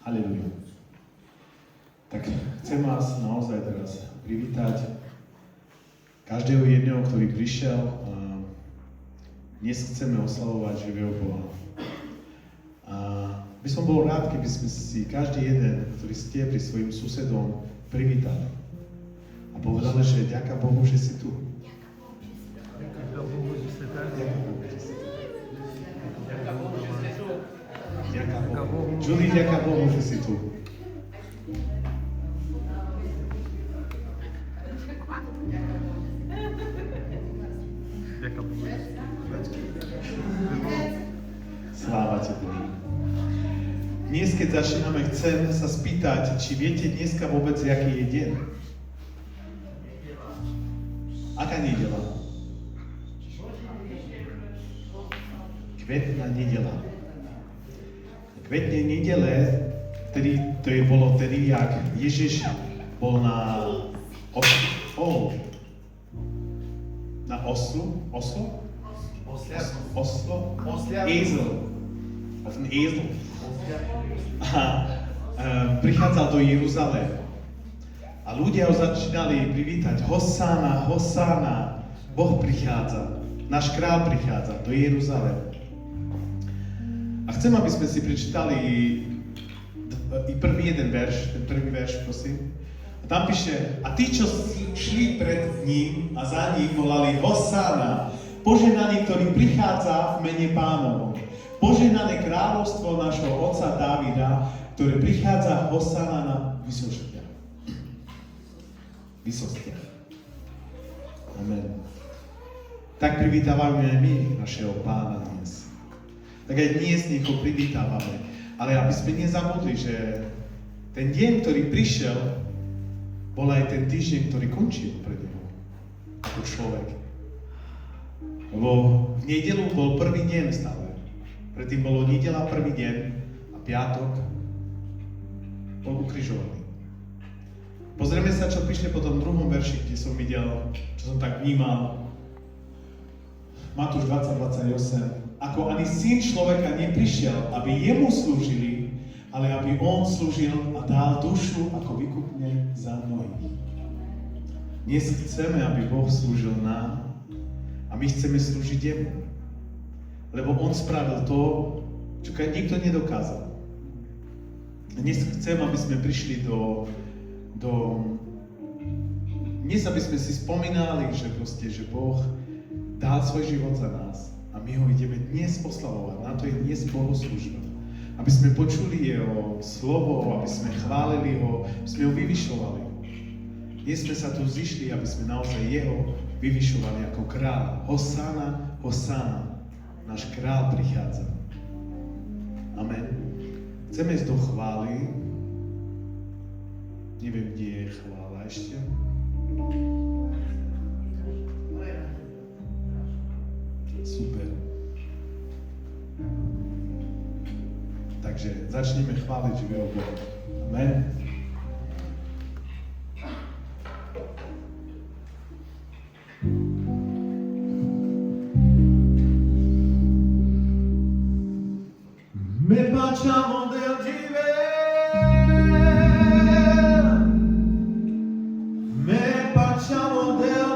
Halleluja. Tak chcem vás naozaj teraz privítať každého jedného, ktorý prišiel. Dnes chceme oslavovať živého Boha. A by som bol rád, keby sme si každý jeden, ktorý ste pri svojim susedom, privítali. A povedali, že ďaká Bohu, že si tu. Ďaká Bohu, že ste tu. Ďaká Bohu. Julie, ďaká Bohu, že si tu. Ďaká Bohu. Sláva Tebe. Dnes, keď začíname, chcem sa spýtať, či viete dneska vôbec, aký je deň? Aká nedeľa? Kvetná nedeľa. Kvetnej nedele, bolo tedy, jak Ježiš bol na oslu? Ezel. Auf den Esel. A prichádzal do Jeruzaléma. A ľudia ho začínali privítať. Hosanna, Hosanna, Boh prichádza. Náš král prichádza do Jeruzaléma. A chcem, aby sme si prečítali i prvý jeden verš, ten prvý verš, prosím. A tam píše, a tí, čo šli pred ním a za ním volali Hosanna, požehnaný, ktorý prichádza v mene Pánovom. Požehnané kráľovstvo nášho otca Dávida, ktoré prichádza Hosanna na vysostiach. Vysostiach. Amen. Tak privítávame my našeho Pána dnes. Tak aj dnes nech ho privítávame. Ale aby sme nezabudli, že ten deň, ktorý prišiel, bol aj ten týždeň, ktorý končil pred neho. Ako človek. Lebo v nedeľu bol prvý deň stále. Predtým bolo nedeľa prvý deň a piatok bol ukrižovaný. Pozrieme sa, čo píše po tom druhom verši, kde som videl, čo som tak vnímal. Matúš 20:28. Ako ani syn človeka neprišiel, aby jemu slúžili, ale aby on slúžil a dal dušu ako výkupne za mnohých. Dnes chceme, aby Boh slúžil nám a my chceme slúžiť jemu. Lebo on spravil to, čo nikto nedokázal. Dnes chcem, aby sme prišli dnes, aby sme si spomínali, že Boh dal svoj život za nás. A my ho ideme dnes oslavovať. Na to je dnes bohoslúžba. Aby sme počuli jeho slovo, aby sme chválili ho, aby sme ho vyvyšovali. Dnes sme sa tu zišli, aby sme naozaj jeho vyvyšovali ako kráľ. Hosanna, Hosanna. Náš kráľ prichádza. Amen. Chceme ísť do chvály. Neviem, kde je chvála ešte. Super. Takže začneme chváliť živého Boha. Amen. Me facciamo del me facciamo del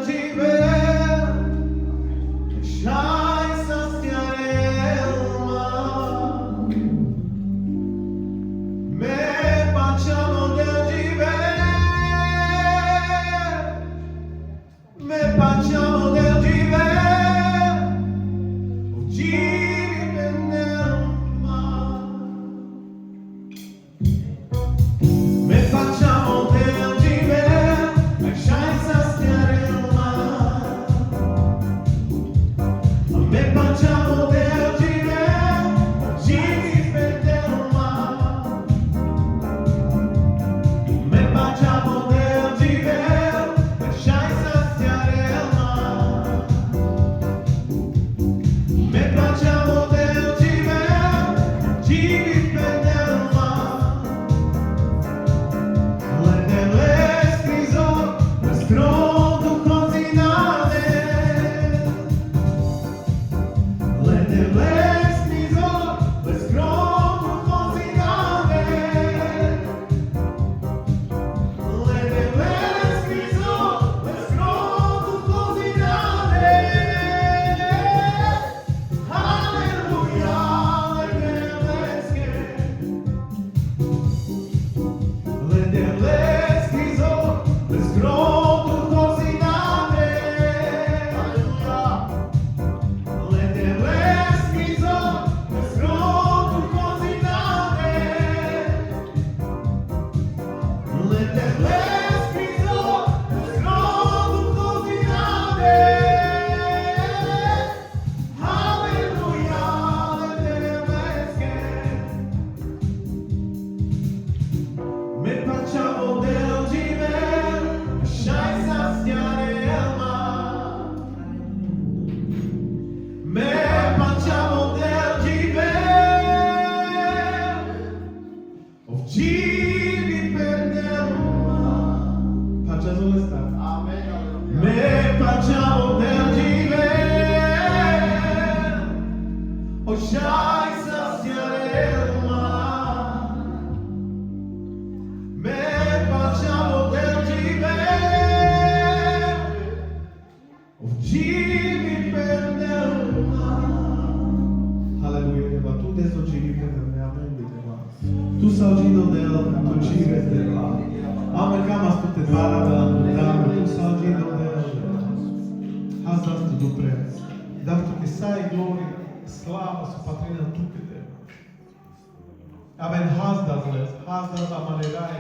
Aleluia, Deva. Tu desogiri per me, amen, Deva. Tu salgido del tocire della. Ame kamas tu te parada, dame, tu salgido del. Hazdas tu do preț. Dar tu che sai gloria, slava su patrina tu che Deva. Amen, hazdas les, hazdas amanerai.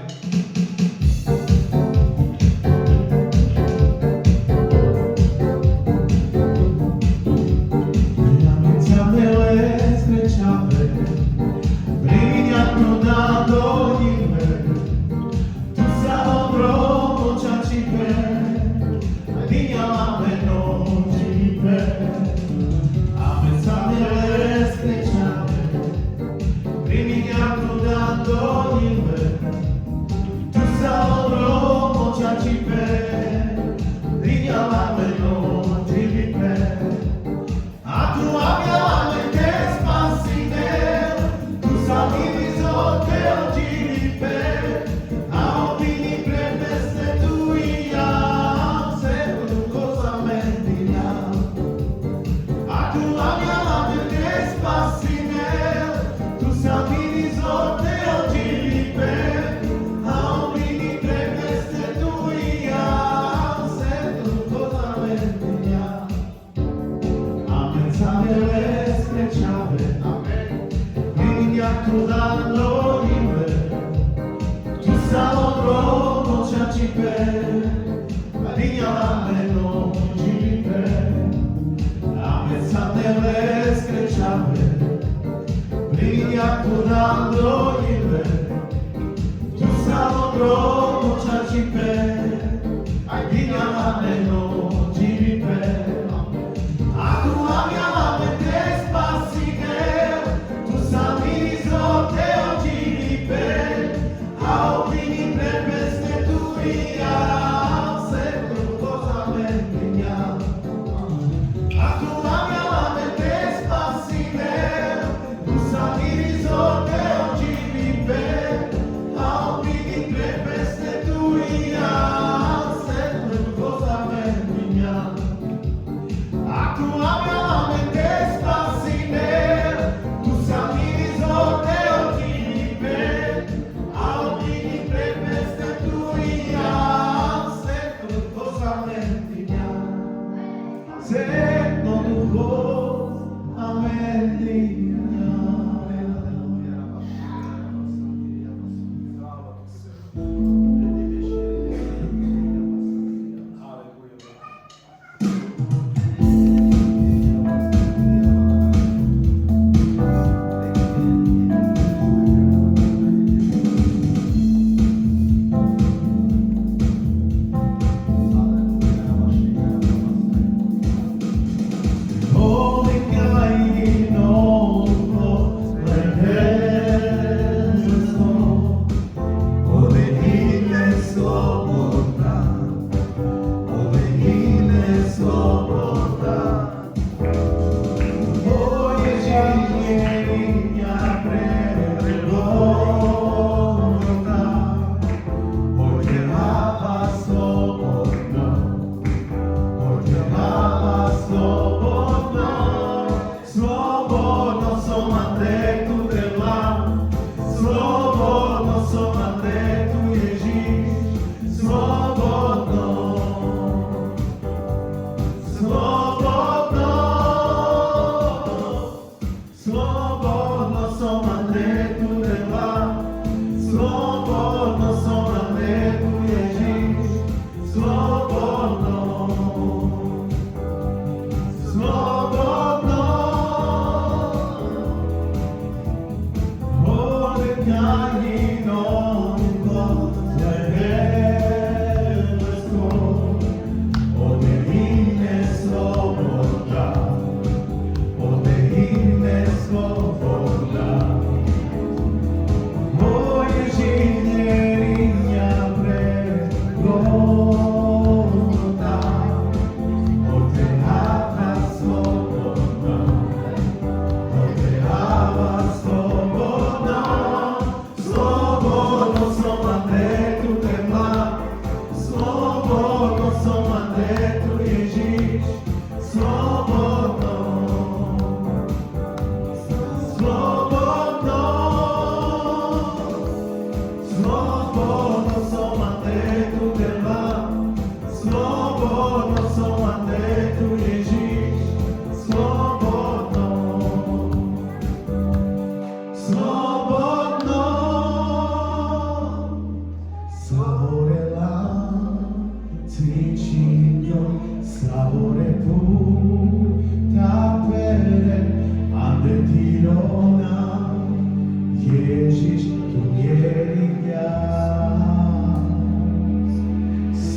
No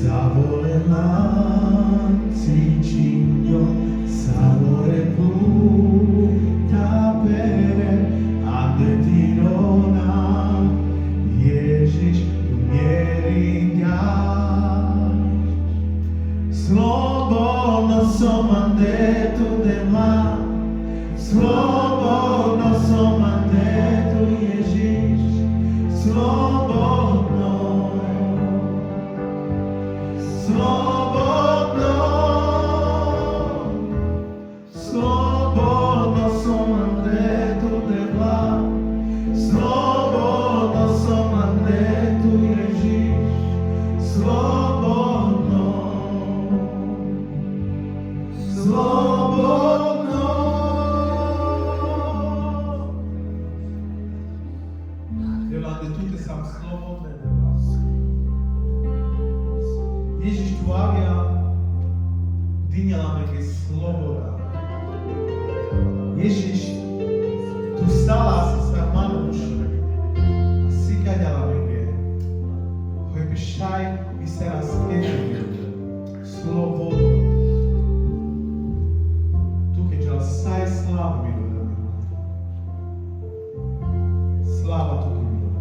Savore l'anticigno, savore puta bere, ande tirona, Ježiš umieri ďaš. Slobodno som ande tu dema, slobodno som ande tu Ježiš, slobodno. Slobodno, slobodno som ande tu debla, slobodno som ande tu Ježiš, slobodno, slobodno. Devate tutte sam slobodne debla. Ježiš tu avia dinjala neke sloboda. Ježiš tu stala sa manuš a sikajala neke. Hoj pišaj mi se razkjeti slobodno. Tu keď žal saj slavu mi ľudia. Slava tu keď mi ľudia.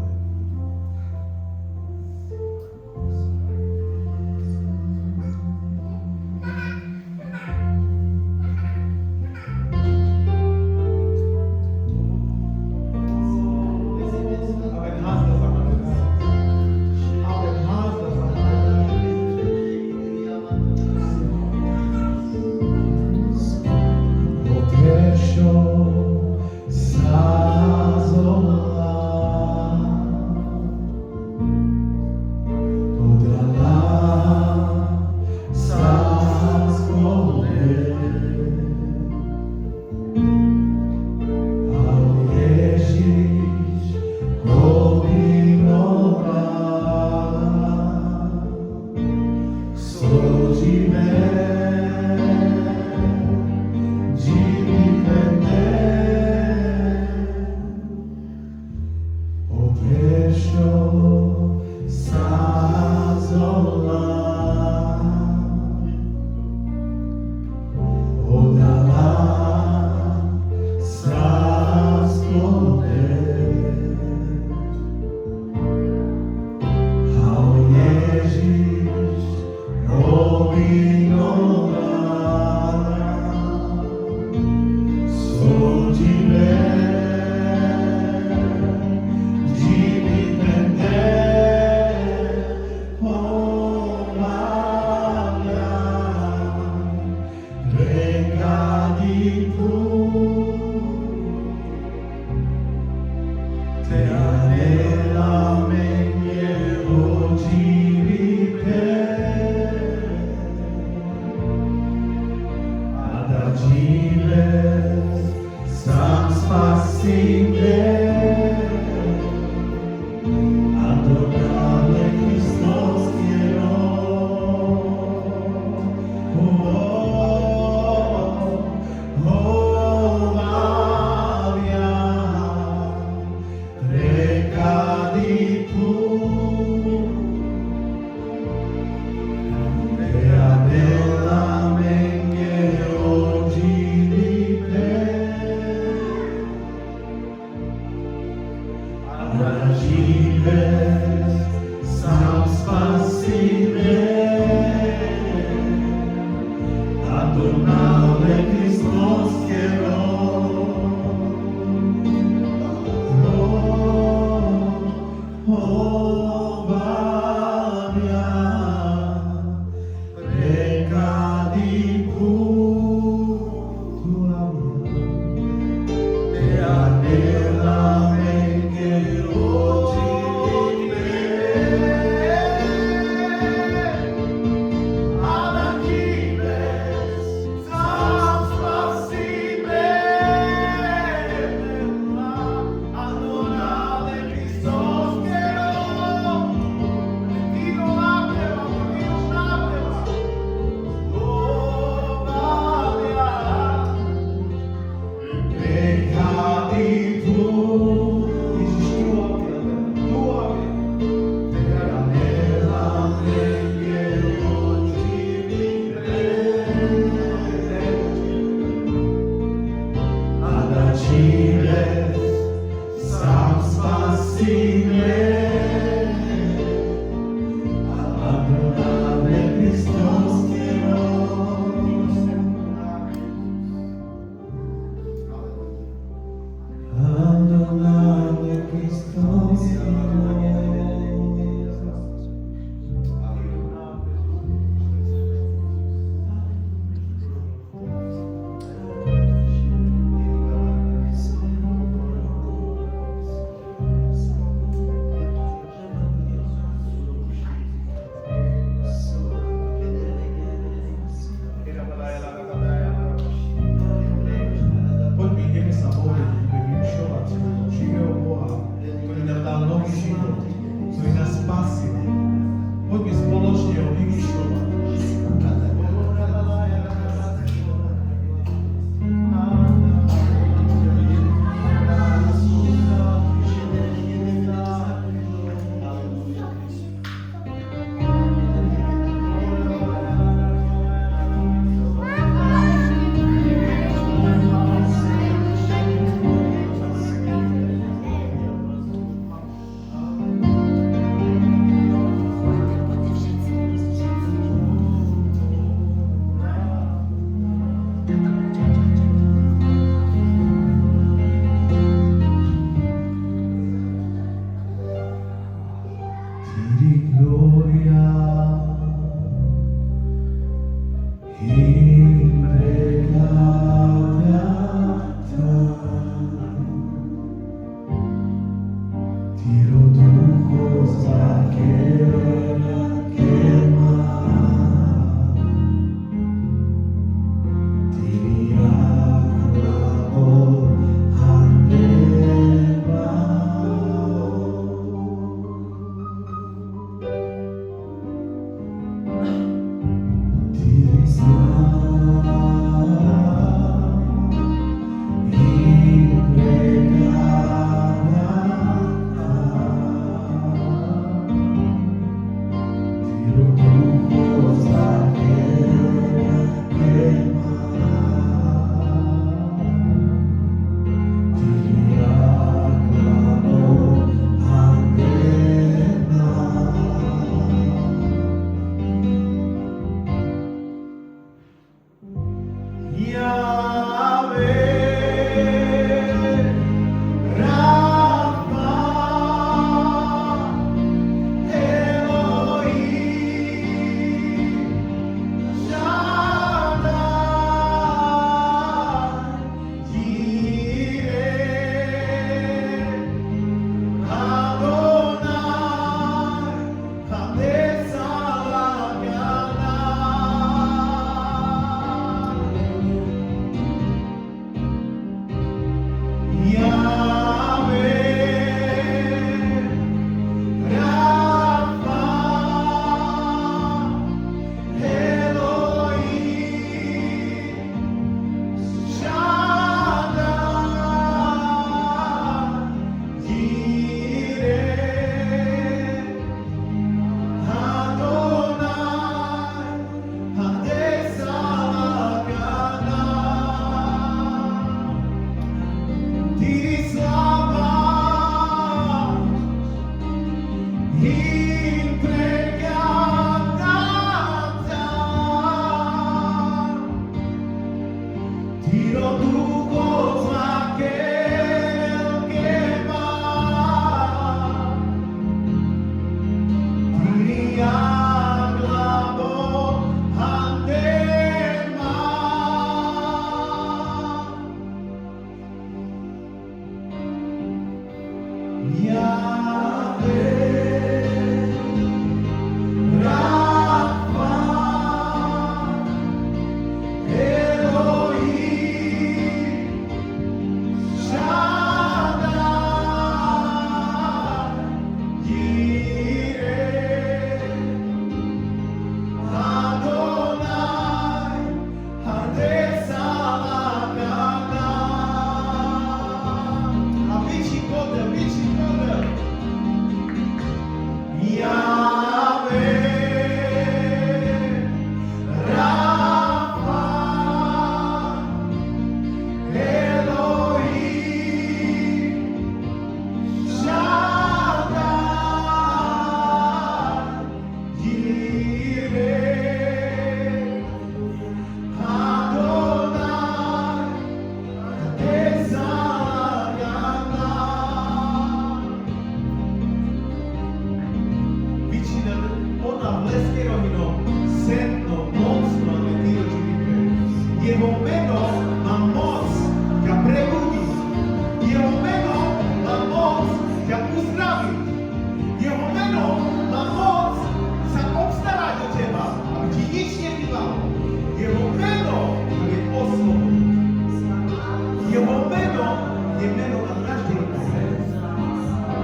je meno na každý rok.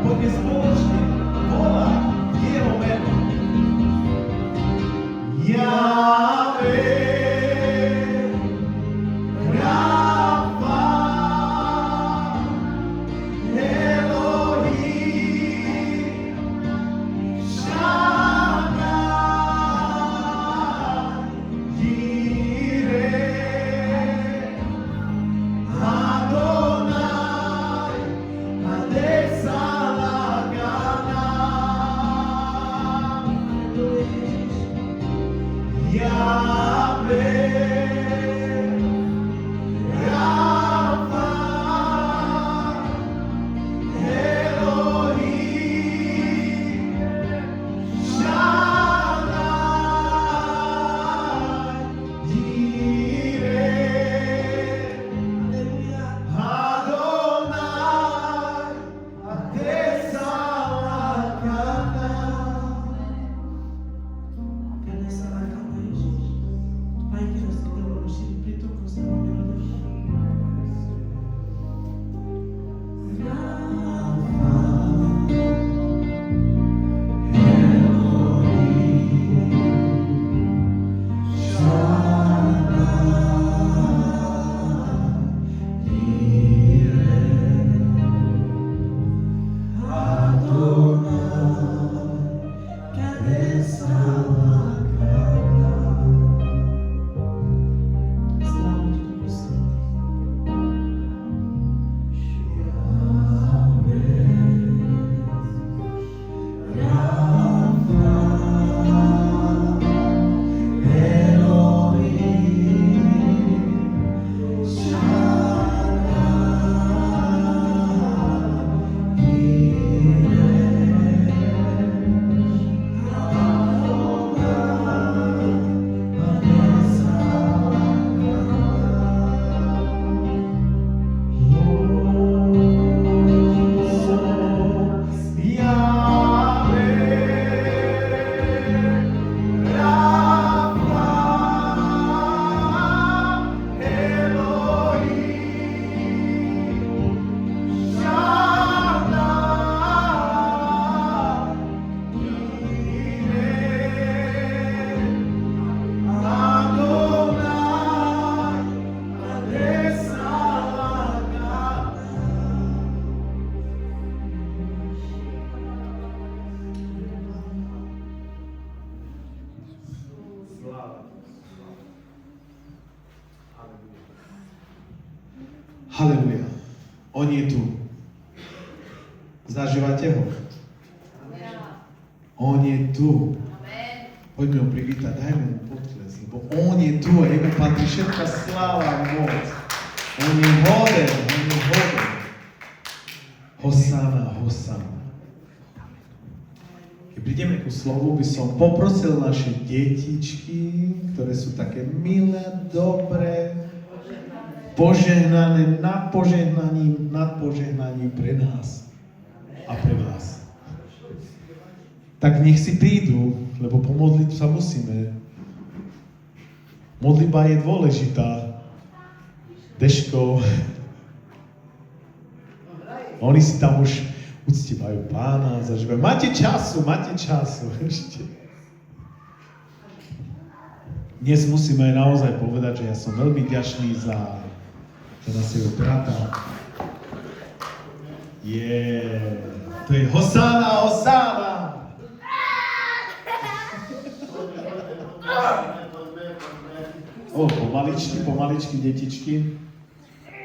Poďme spoločne volať jeho meno. Jahve, Rafa, Elohim, Shaddai, Jireh, Adonai, Adesalagana, Yahweh, Rafa, Elohim, Shaddai, Jireh, Adonai, Adesalagana. Pai, que nós queremos sempre tocar o seu nome. Haleluja. On je tu. Zažívate ho? On je tu. Poďme ho privítať, dajme mu potles, lebo on je tu a jemu patrí všetká sláva a moc. On je hoden, on je hoden. Hosanna, hosanna. Keď prídeme ku slovu, by som poprosil naše detičky, ktoré sú také milé, dobré, požehnané nad požehnaním pre nás a pre vás. Tak nech si prídu, lebo pomodliť sa musíme. Modlitba je dôležitá. Deško. Oni si tam už uctívajú Pána, zažívajú. Máte času ešte. Dnes musíme naozaj povedať, že ja som veľmi vďačný za našeho brata. To je Hosanna, Hosanna! Pomaličky, detičky.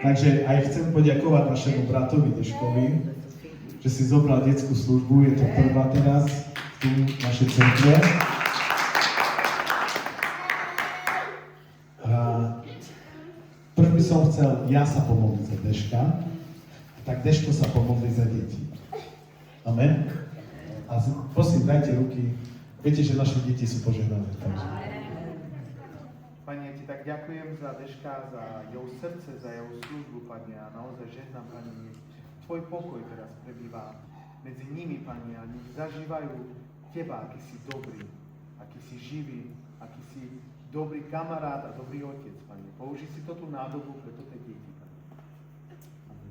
Takže aj chcem poďakovať našemu bratovi Deškovi, že si zobral detskú službu, je to prvá teraz tu v našej centre. Prv by som chcel ja sa pomodliť za Deška, tak Deško sa pomodli za deti. Amen. A prosím, dajte ruky. Viete, že naše deti sú požehnané. Takže. Pane, ja ti tak ďakujem za Deška, za jeho srdce, za jeho službu, Pane, a naozaj žehnám, Pane, nech tvoj pokoj teraz prebýva medzi nimi, Pane, a nech zažívajú teba, aký si dobrý, aký si živý, aký si dobrý kamarát a dobrý otec, Pane. Použij si to tú nádobu pre toto deti, Pane. Amen.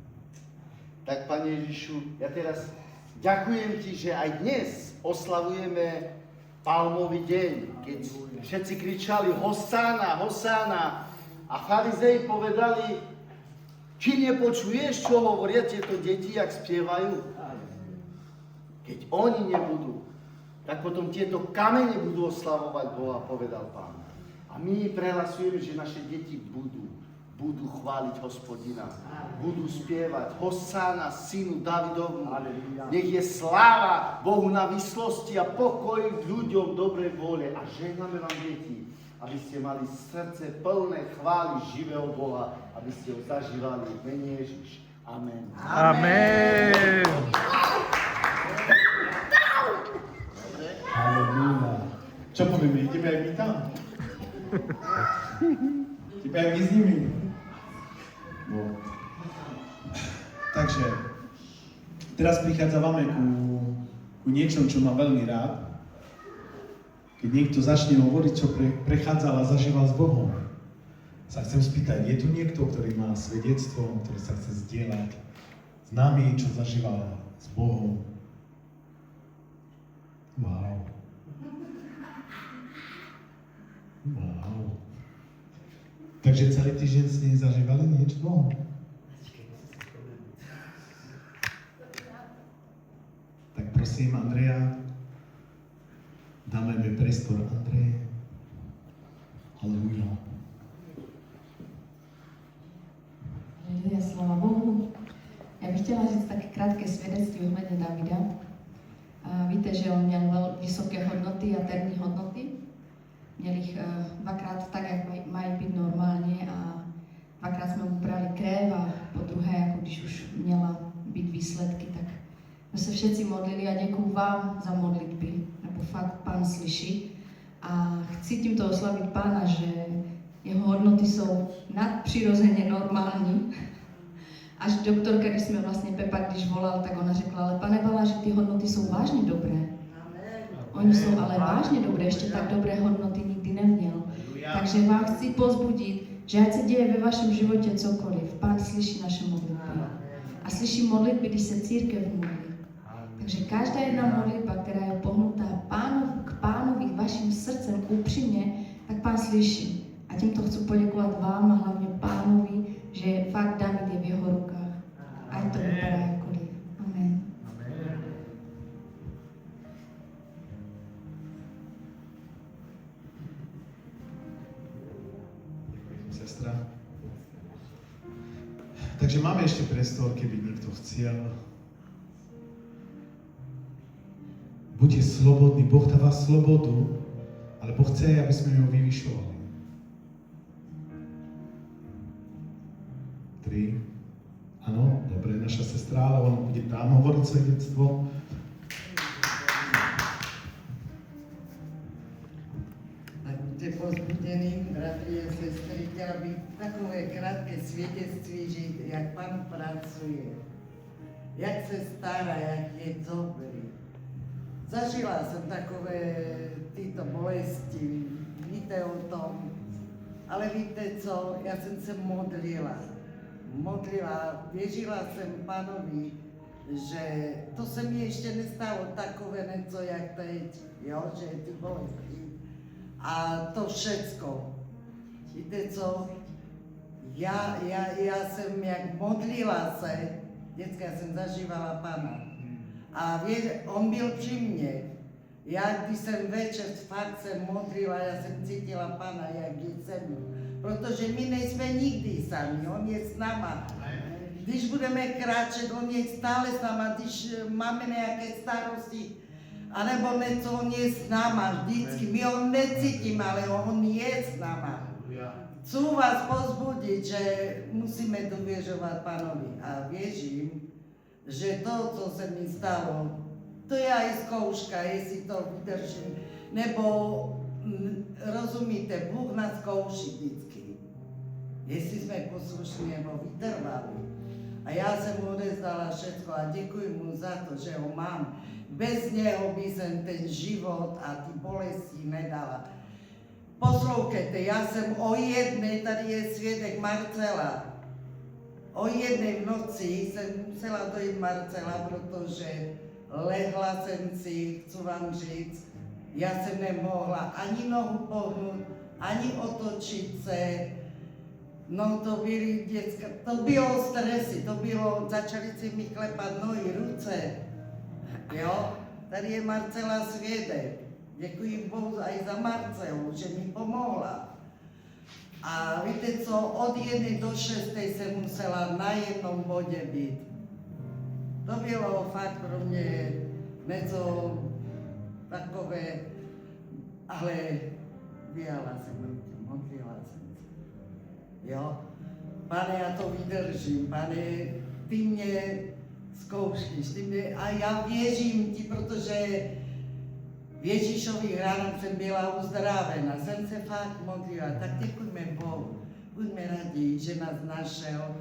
Tak Pane Ježišu, ja teraz ďakujem Ti, že aj dnes oslavujeme Palmový deň, keď všetci kričali Hosána, Hosána a farizei povedali, či nepočuješ, čo hovoria tieto deti, jak spievajú? Keď oni nebudú, tak potom tieto kamene budú oslavovať Boha, povedal Pán. A my prehlasujeme, že naše deti budú chváliť Hospodina, budú spievať Hosána, synu Davidovmu. Nech je sláva Bohu na výslosti a pokoj ľuďom dobrej vôle. A žehname vám, deti, aby ste mali srdce plné chvály živého Boha, aby ste ho zažívali v mene Ježiš. Amen. Amen. Halleluja. Čo povieme, ideme aj my tam? Ideme aj my s nimi? No. Takže, teraz prichádzame ku niečom, čo mám veľmi rád. Keď niekto začne hovoriť, čo prechádzal a zažíval s Bohom, sa chcem spýtať, je tu niekto, ktorý má svedectvo, ktorý sa chce zdieľať s nami, čo zažíval s Bohom? Wow. Wow. Takže celý týždeň ste nezažívali niečo? No. Tak prosím, Andrea, dáme mi priestor Andreje. Halleluja. Halleluja, sláva Bohu. Já bych chtěla říct také krátké svědectví ohledně Davida. Víte, že on měl vysoké hodnoty a terní hodnoty. Měl jich dvakrát tak, jak mají být normálně a dvakrát jsme mu brali krev a po druhé, jako když už měla být výsledky, tak jsme se všetci modlili a děkuju vám za modlitby, nebo fakt Pán slyší. A chci tímto oslavit Pána, že jeho hodnoty jsou nadpřirozeně normální. Až doktorka, když jsme vlastně Pepa, když volal, tak ona řekla, ale pane Bala, že ty hodnoty jsou vážně dobré. Oni jsou ale vážně dobré, ještě tak dobré hodnoty nikdy neměl. Takže vám chci pozbudit, že ať se děje ve vašem životě cokoliv, Pán slyší naše modlitby. A slyší modlitby, když se církev modlí. Takže každá jedna modlitba, která je pohnutá k Pánovi vaším srdcem upřímně, tak Pán slyší. A tímto chci poděkovat vám a hlavně Pánovi, že fakt David je v jeho rukách. Ať to vypadá jakkoliv. Amen. Sestra. Takže máme ešte priestor, keby niekto chcel. Buďte slobodní, Boh dáva slobodu, ale Boh chce, aby sme ho vyvyšovali. 3. Áno, dobre, naša sestra, ale ona bude tam hovoriť svedectvo. Tak buďte pozbudení, bratri a sestry, chtěla bych takové krátké svědectví žít, jak Pán pracuje, jak se stará, jak je dobrý. Zažila jsem takové tyto bolesti, víte o tom, ale víte co, já jsem se modlila, věřila jsem Pánovi, že to se mi ještě nestalo takové něco jak teď, jo, že ty bolesti. A to všecko. Víte co? Já jsem jak modlila se, děcka jsem zažívala Pana. A on byl při mně. Já, když jsem večer fakt se modlila, já jsem cítila Pana, jak je se mnou. Protože my nejsme nikdy sami, on je s náma. Když budeme kráčet, on je stále s náma, když máme nějaké starosti, anebo něco, on je s náma vždycky. My ho necítíme, ale on je s náma. Chci vás pozbudit, že musíme důvěřovat Pánovi. A věřím, že to, co se mi stalo, to je aj zkouška, jestli to vydržím. Nebo, rozumíte, Bůh nás zkouší vždycky. Jestli jsme poslušní nebo vytrvali. A já jsem mu odezdala všetko a děkuji mu za to, že ho mám. Bez něho by jsem ten život a ty bolesti nedala. Poslouchejte, já jsem o jedné, tady je svědek Marcela. o 1 v noci jsem musela dojít Marcela, protože lehla jsem si, chci vám říct, já jsem nemohla ani nohu pohnout, ani otočit se. No to byly děcka, to bylo stresy, to bylo, začali si mi klepat nohy, ruce. Jo, tady je Marcela svědek. Děkuji Bohu i za Marcelu, že mi pomohla. A víte co, od 1 do 6 jsem musela na jednom bodě být. To bylo fakt pro mě něco takové, ale vyjala jsem ruky, modlila jsem se. Jo? Pane, já to vydržím, pane, ty mě zkoušíš, a já věřím ti, protože v Ježíšových ranách jsem byla uzdravena, jsem se fakt modlila, tak děkujme Bohu, buďme rádi, že nás našel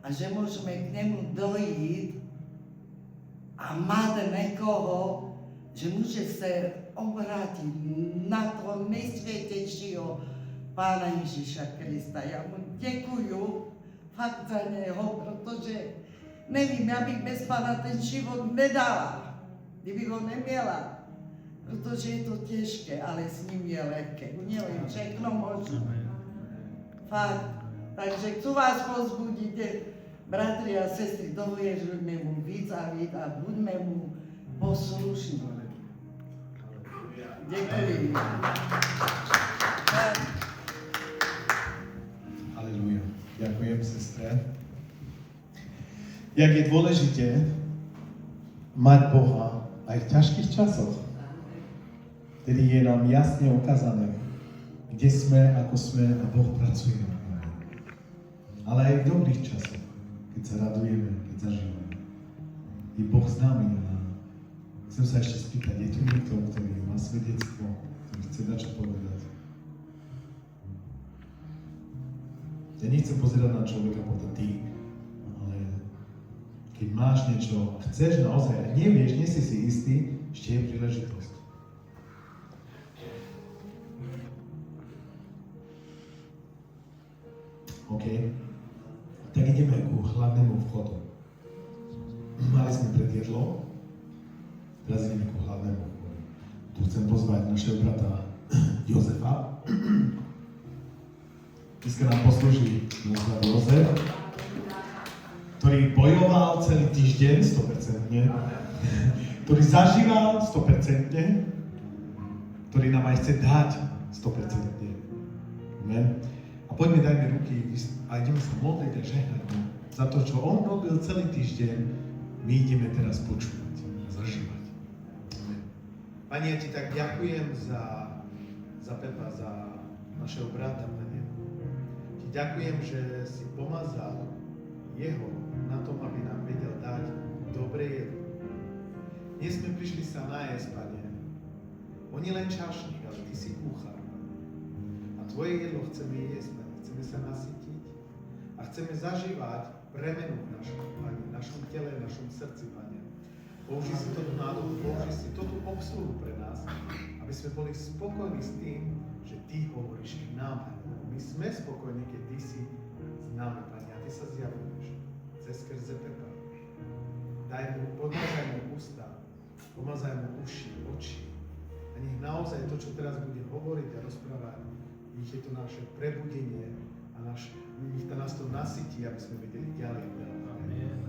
a že můžeme k němu dojít a mít někoho, že může se obrátit na toho nejsvětějšího Pána Ježíša Krista. Já mu děkuju fakt za něho, protože nevím, já bych bez Pána ten život nedala, kdybych ho neměla. Protože je to těžké, ale s ním je lehké. U něho je všechno možné. Fakt. Takže chci vás pozbudit, bratři a sestry, dověřujme mu víc a víc a buďme mu poslušní. Děkuji. Aleluja. Ďakujem, sestre. Jak je dôležité mať Boha aj v ťažkých časoch. Tedy je nám jasne ukázané, kde sme, ako sme a Boh pracuje. Ale aj v dobrých časoch, keď sa radujeme, keď zažívame. Je Boh s nami a chcem sa ešte spýtať, je tu niekto, ktorý má svedectvo, ktorý chce dať čo povedať? Ja nechcem pozerať na človeka podľa ty, ale keď máš niečo, chceš naozaj a nevieš, nie si istý, ešte je príležitosť. OK. Tak ideme ku hlavnému vchodu. Mali sme predjedlo, teraz ideme ku hlavnému vchodu. Tu chcem pozvať našeho brata Jozefa. Dneska nám poslúži náš brat Jozef, ktorý bojoval celý týždeň 100%, ktorý zažíval 100%, ktorý nám aj chce dať 100%. Amen. A poďme, dajme ruky a ideme sa modliť a žehnať mu za to, čo on robil celý týždeň, my ideme teraz počúvať a zažívať. Amen. Pani, ja ti tak ďakujem za Pepa, za našeho brata, Pane. Ti ďakujem, že si pomazal jeho na tom, aby nám vedel dať dobré jedlo. Nie sme prišli sa najesť, Pane. On je len čašník, ale ty si kuchár. A tvoje jedlo chceme jesť, Pane. Chceme sa nasytiť a chceme zažívať premenu v našom tele, v našom srdci, Pane. Použij si toto nádobu, použij si toto obsluhu pre nás, aby sme boli spokojní s tým, že Ty hovoríš k nám. My sme spokojní, keď Ty si s nami, Pane, a Ty sa zjavuješ cez skrze Pepa. Daj mu, pomazaj mu ústa, pomazaj mu uši, oči. A nech naozaj to, čo teraz bude hovoriť a rozprávať, nech je to naše prebudenie a nech to nás to nasytí, aby sme vedeli ďalej. Amen.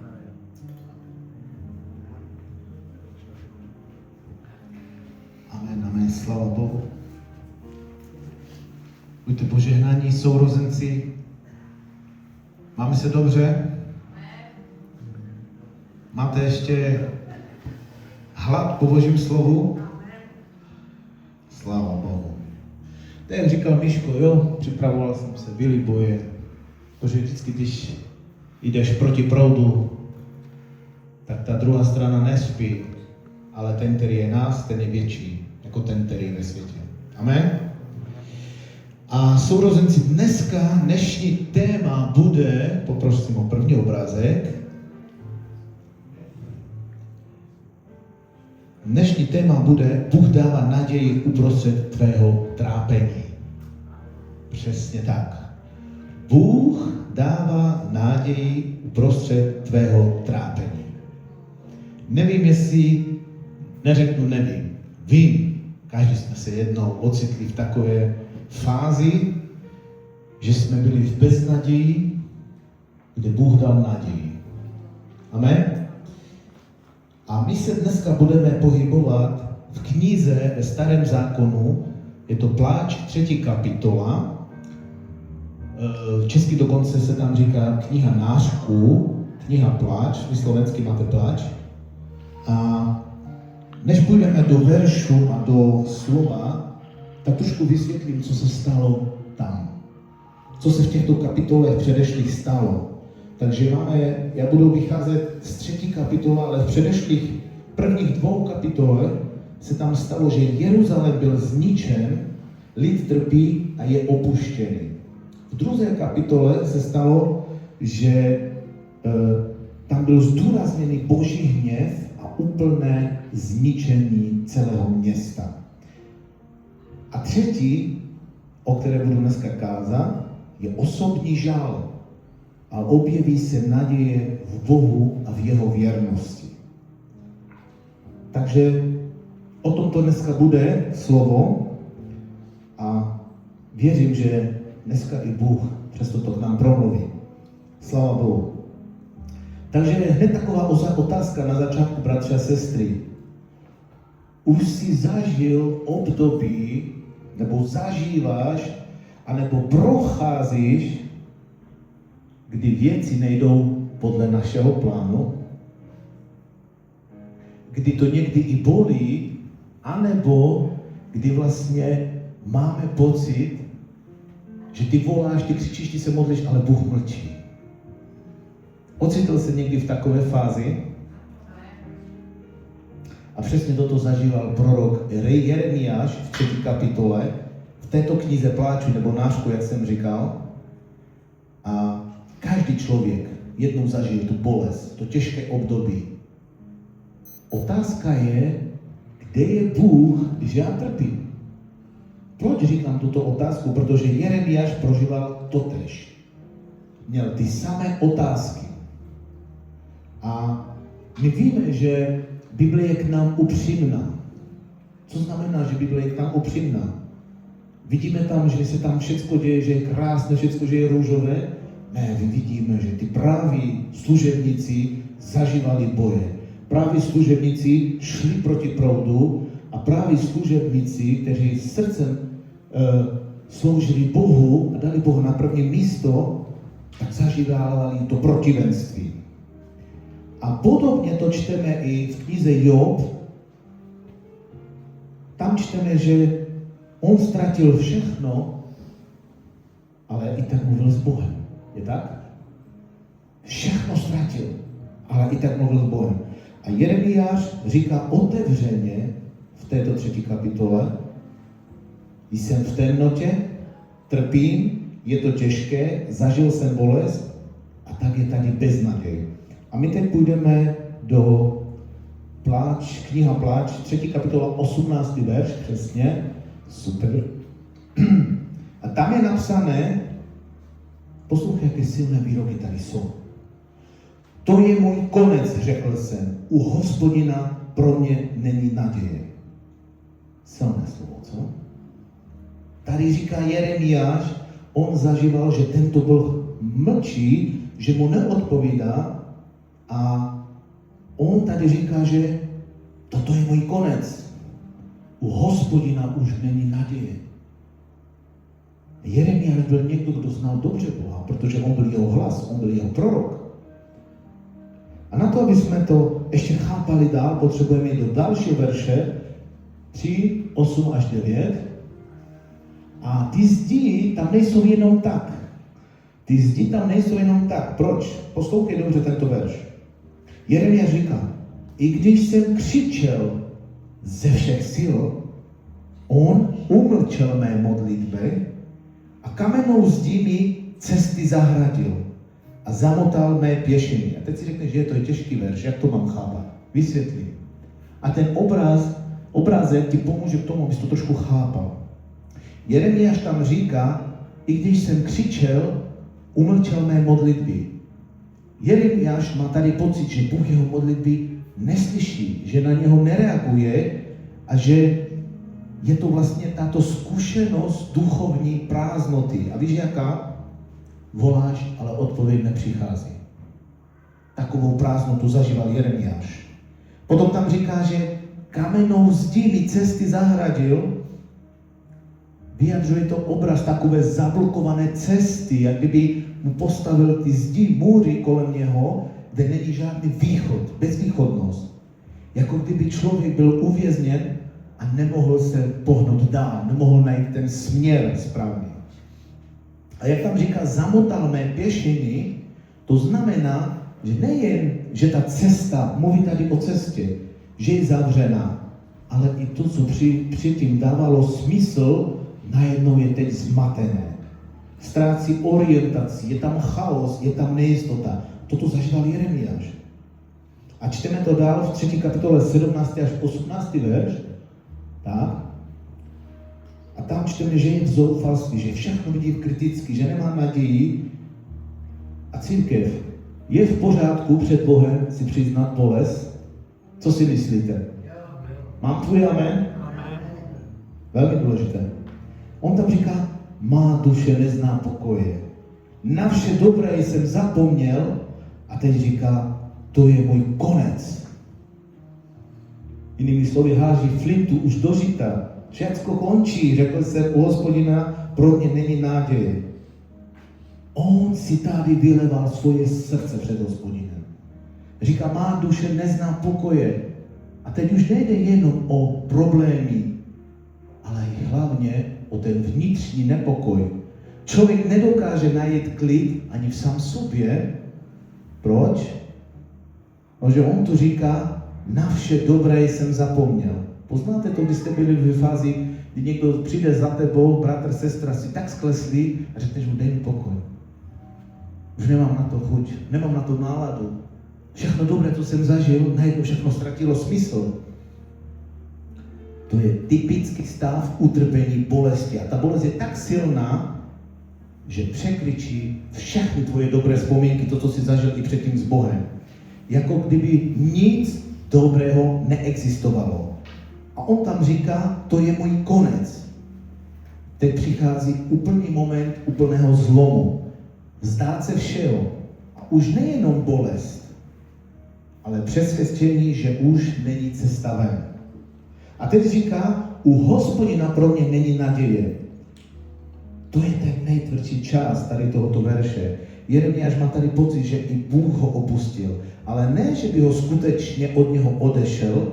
Amen, amen, sláva Bohu. Buďte požehnaní, sourozenci. Máme se dobře? Máte ještě hlad po Božím slovu? Sláva Bohu. Tak jak říkal Miško, jo, připravoval jsem se, byly boje. Protože vždycky, když jdeš proti proudu, tak ta druhá strana nespí, ale ten, který je nás, ten je větší, jako ten, který je ve světě. Amen? A sourozenci, dnešní téma bude, poprosím o první obrázek. Dnešní téma bude Bůh dává naději uprostřed tvého trápení. Přesně tak. Bůh dává naději uprostřed tvého trápení. Nevím, jestli, neřeknu nevím, vím, každý jsme se jednou ocitli v takové fázi, že jsme byli v beznaději, kde Bůh dal naději. Amen? A my se dneska budeme pohybovat v knize ve Starém zákonu, je to Pláč, 3. kapitola, česky dokonce se tam říká kniha nářků, kniha Pláč, vy slovensky máte Pláč. A než půjdeme do veršu a do slova, tak trošku vysvětlím, co se stalo tam. Co se v těchto kapitolech předešlých stalo. Takže já budu vycházet z 3. kapitola, ale v předešlých prvních 2 kapitolech se tam stalo, že Jeruzalém byl zničen, lid trpí a je opuštěný. V 2. kapitole se stalo, že tam byl zdůrazněný Boží hněv a úplné zničení celého města. A 3., o které budu dneska kázat, je osobní žál a objeví se naděje v Bohu a v jeho věrnosti. Takže o tom to dneska bude slovo a věřím, že dneska i Bůh přesto to k nám promluví. Sláva Bohu. Takže hned taková otázka na začátku, bratři a sestry. Už jsi zažil období, nebo zažíváš, anebo procházíš, kdy věci nejdou podle našeho plánu, kdy to někdy i bolí, anebo kdy vlastně máme pocit, že ty voláš, ty křičíš, ty se modlíš, ale Bůh mlčí. Ocitl se někdy v takové fázi? A přesně toto zažíval prorok Jeremiáš v 3. kapitole, v této knize Pláču nebo nářku, jak jsem říkal. A každý člověk jednou zažije tu bolest, to těžké období. Otázka je, kde je Bůh, když já trpím? Proč říkám tuto otázku? Protože Jeremiáš prožíval totéž. Měl ty samé otázky. A my víme, že Bible je k nám upřímná. Co znamená, že Bible je k nám upřímná? Vidíme tam, že se tam všechno děje, že je krásné, všechno, že je růžové? Ne, vidíme, že ty praví služebníci zažívali boje. Praví služebníci šli proti proudu a praví služebníci, kteří srdcem sloužili Bohu a dali Boha na první místo, tak zažívali to protivenství. A podobně to čteme i v knize Job. Tam čteme, že on ztratil všechno, ale i tak mluvil s Bohem. Je tak? Všechno ztratil, ale i tak mluvil s Bohem. A Jeremiáš říká otevřeně v této 3. kapitole, jsem v temnotě, trpím, je to těžké, zažil jsem bolest a tak je tady beznaděj. A my teď půjdeme do kniha Pláč, 3. kapitola, 18. verš, přesně, super. A tam je napsané, poslouchej, jaké silné výroky tady jsou. To je můj konec, řekl jsem, u Hospodina pro mě není naděje. Silné slovo, co? Tady říká Jeremiáš, on zažíval, že tento Bůh mlčí, že mu neodpovídá a on tady říká, že toto je můj konec. U Hospodina už není naděje. Jeremiáš byl někdo, kdo znal dobře Boha, protože on byl jeho hlas, on byl jeho prorok. A na to, aby jsme to ještě chápali dál, potřebujeme jít do dalšího verše, 3, 8 až 9. A ty zdi tam nejsou jenom tak. Ty zdi tam nejsou jenom tak. Proč? Poslouchej dobře tento verš. Jeremiáš říká, i když jsem křičel ze všech sil, on umlčel mé modlitby a kamennou zdí mi cesty zahradil a zamotal mé pěšiny. A teď si řekneš, že to je těžký verš, jak to mám chápat? Vysvětlím. A ten obrázek ti pomůže k tomu, abys to trošku chápal. Jeremiáš tam říká, i když jsem křičel, umlčel mé modlitby. Jeremiáš má tady pocit, že Bůh jeho modlitby neslyší, že na něho nereaguje a že je to vlastně tato zkušenost duchovní prázdnoty. A víš jaká? Voláš, ale odpověď nepřichází. Takovou prázdnotu zažíval Jeremiáš. Potom tam říká, že kamennou zdí mi cesty zahradil. Vyjadřuje to obraz takové zablokované cesty, jak kdyby mu postavil ty zdi, můry kolem něho, kde není žádný východ, bezvýchodnost. Jako kdyby člověk byl uvězněn a nemohl se pohnout dál, nemohl najít ten směr správný. A jak tam říká, zamotal mé pěšiny, to znamená, že nejen, že ta cesta, mluví tady o cestě, že je zavřená, ale i to, co předtím dávalo smysl, najednou je teď zmatené. Ztrácí orientaci, je tam chaos, je tam nejistota. Toto zažíval Jeremiáš. A čteme to dál v 3. kapitole 17. až 18. verš. Tak. A tam čteme, že je v zoufalství, že všechno vidí kriticky, že nemá naději. A církev, je v pořádku před Bohem si přiznat bolest? Co si myslíte? Mám tvůj amen? Velmi důležité. On tam říká, má duše nezná pokoje. Na vše dobré jsem zapomněl a teď říká, to je můj konec. Jinými slovy háží flintu už do žita. Všecko končí, řekl jsem u Hospodina, pro mě není náděje. On si tady vyleval svoje srdce před Hospodinem. Říká, má duše nezná pokoje. A teď už nejde jenom o problémy, ale i hlavně o ten vnitřní nepokoj. Člověk nedokáže najít klid ani v sám sobě. Proč? Protože on tu říká, na vše dobré jsem zapomněl. Poznáte to, když jste byli v fázi, kdy někdo přijde za tebou, bratr, sestra, si tak skleslí a řekneš mu, dej mi pokoj. Už nemám na to chuť, nemám na to náladu. Všechno dobré, co jsem zažil, najednou všechno ztratilo smysl. To je typický stav utrpení, bolesti. A ta bolest je tak silná, že překryčí všechny tvoje dobré vzpomínky, to, co jsi zažil i předtím s Bohem. Jako kdyby nic dobrého neexistovalo. A on tam říká, to je můj konec. Teď přichází úplný moment úplného zlomu. Vzdát se všeho. A už nejenom bolest, ale přesvědčení, že už není cesta ven. A teď říká, u Hospodina pro mě není naděje. To je ten nejtvrdší část tady tohoto verše. Jeremiáš má tady pocit, že i Bůh ho opustil. Ale ne, že by ho skutečně od něho odešel,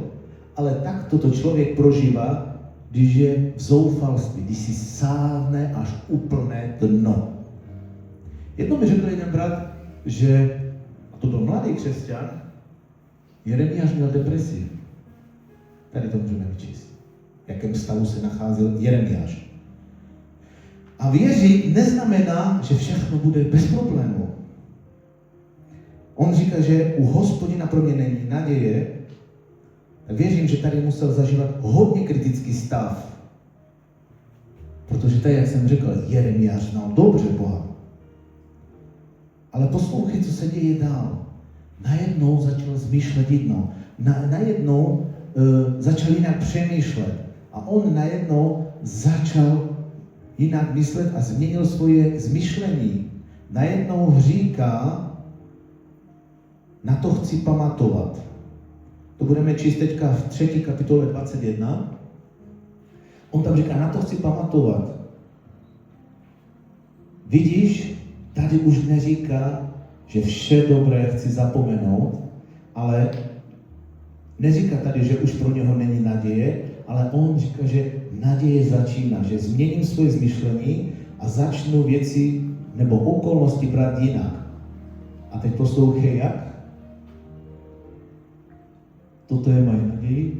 ale tak toto člověk prožívá, když je v zoufalství, když si sáhne až úplné dno. Jednou mi řekl jeden brat, že, a to byl mladý křesťan, Jeremiáš měl depresi. Tady to můžeme vyčíst. V jakém stavu se nacházel Jeremiáš. A věřit neznamená, že všechno bude bez problémů. On říká, že u Hospodina pro mě není naděje. Věřím, že tady musel zažívat hodně kritický stav. Protože tady, jak jsem řekl, Jeremiáš znal dobře Boha. Ale poslouchej, co se děje dál. Najednou začal zmýšlet jedno. Najednou začal jinak přemýšlet. A on najednou začal jinak myslet a změnil svoje zmyšlení. Najednou říká, na to chci pamatovat. To budeme číst teďka v 3. kapitole 21. On tam říká, na to chci pamatovat. Vidíš, tady už neříká, že vše dobré chci zapomenout, ale neříká tady, že už pro něho není naděje, ale on říká, že naděje začíná, že změním svoje zmyšlení a začnu věci nebo okolnosti brát jinak. A teď poslouchej, jak? Toto je moje naděje.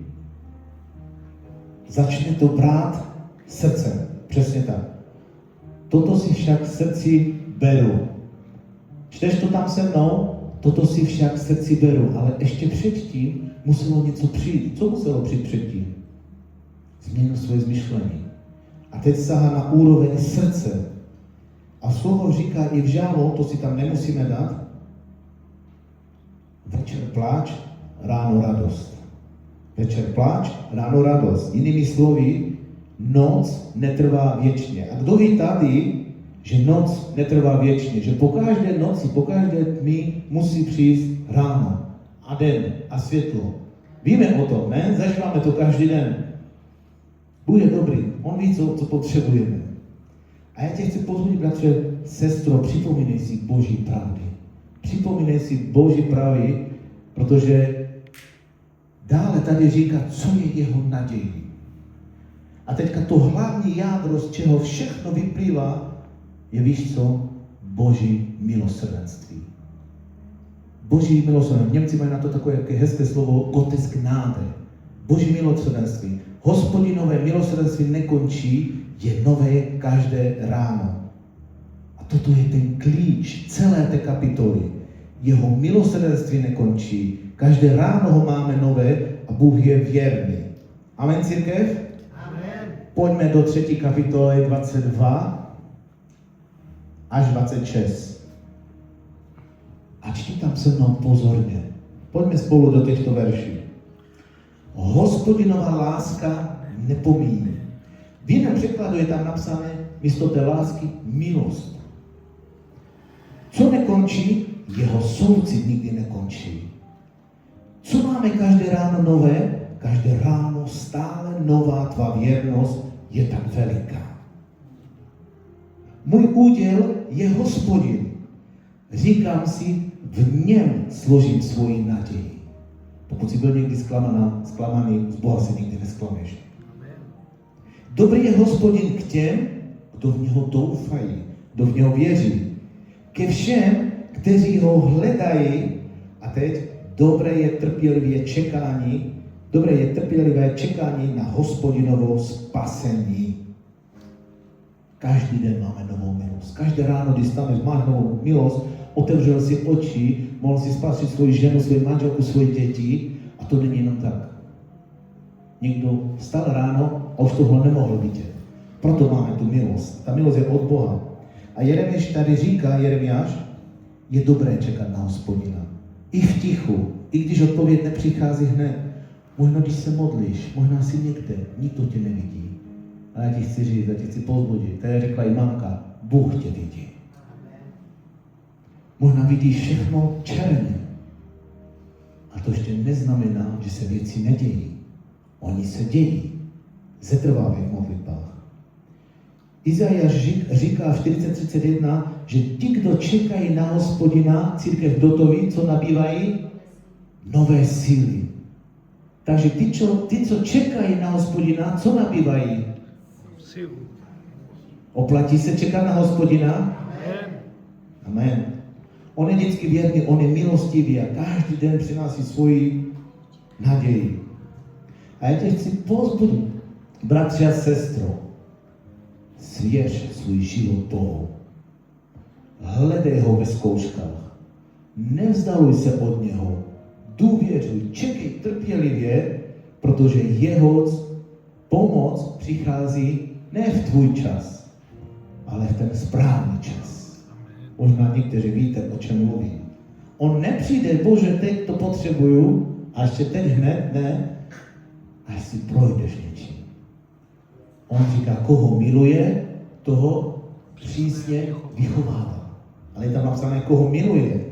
Začne to brát srdcem. Přesně tak. Toto si však v srdci beru. Čteš to tam se mnou? Toto si však v srdci beru. Ale ještě předtím muselo něco přijít. Co muselo přijít předtím? Změnil svoje zmyšlení. A teď sahá na úroveň srdce. A slovo říká i v žálu, to si tam nemusíme dát, večer pláč, ráno radost. Večer pláč, ráno radost. Jinými slovy, noc netrvá věčně. A kdo ví tady, že noc netrvá věčně, že po každé noci, po každé tmy musí přijít ráno a den a světlo. Víme o tom, ne? Zažíváme to každý den. Bude dobrý, on ví, co potřebujeme. A já tě chci pozvat, bratře, sestro, připomínej si Boží pravdy. Připomínej si Boží pravdy, protože dále tady říká, co je jeho nadějí. A teďka to hlavní jádro, z čeho všechno vyplývá, je, víš co? Boží milosrdenství. Boží milosrdenství. Němci mají na to takové hezké slovo Gottes Gnade. Boží milosrdenství. Hospodinové milosrdenství nekončí, je nové každé ráno. A toto je ten klíč celé té kapitoly. Jeho milosrdenství nekončí. Každé ráno ho máme nové a Bůh je věrný. Amen, církev? Amen. Pojďme do 3. kapitoly 22 až 26. A čti tam se mnou pozorně. Pojďme spolu do těchto verší. Hospodinová láska nepomíjí. V jiném překladu je tam napsané místo té lásky milost. Co nekončí, jeho soucit nikdy nekončí. Co máme každé ráno nové? Každé ráno stále nová tvá věrnost je tak veliká. Můj úděl je Hospodin. Říkám si, v něm složím svoji naději. Pokud jsi byl někdy zklamaný, z Boha se nikdy nesklameš. Dobrý je Hospodin k těm, kdo v něho doufají, kdo v něho věří. Ke všem, kteří ho hledají, a teď dobré je trpělivé čekání na Hospodinovo spasení. Každý den máme novou milost. Každé ráno, když staneš, máš novou milost, otevřel si oči, mohl si spasit svoji ženu, svoji manželku, svoje děti, a to není jenom tak. Někdo vstal ráno a už tohle nemohl vidět. Proto máme tu milost. Ta milost je od Boha. A Jeremiáš tady říká, je dobré čekat na Hospodina. I v tichu, i když odpověď nepřichází hned. Možná, když se modlíš, možná si někde, nikdo tě nevidí. Ale já ti chci říct, já ti chci povzbudit. Tady řekla i mamka, Bůh tě vidí. Možná vidíš všechno černě. A to ještě neznamená, že se věci nedějí. Oni se dějí. Zetrvávej v modlitbách. Izajáš říká v 40:31, že ti, kdo čekají na Hospodina, církev, kdo to ví, co nabývají? Nové síly. Takže ty, co čekají na Hospodina, co nabývají? Sílu. Oplatí se čekat na Hospodina? Amen. Amen. On je vždycky věrný, on je milostivý a každý den přináší svoji naději. A já tě chci povzbudit, bratři a sestro, svěř svůj život Bohu. Hledej ho ve zkouškách. Nevzdaluj se od něho. Důvěřuj, čekej trpělivě, protože jeho pomoc přichází ne v tvůj čas, ale v ten správný čas. Možná někteří víte, o čem mluvím. On nepřijde, Bože, teď to potřebuju, a ještě teď hned, ne, až si projdeš něčím. On říká, koho miluje, toho přísně vychovává. Ale je tam napsané, koho miluje.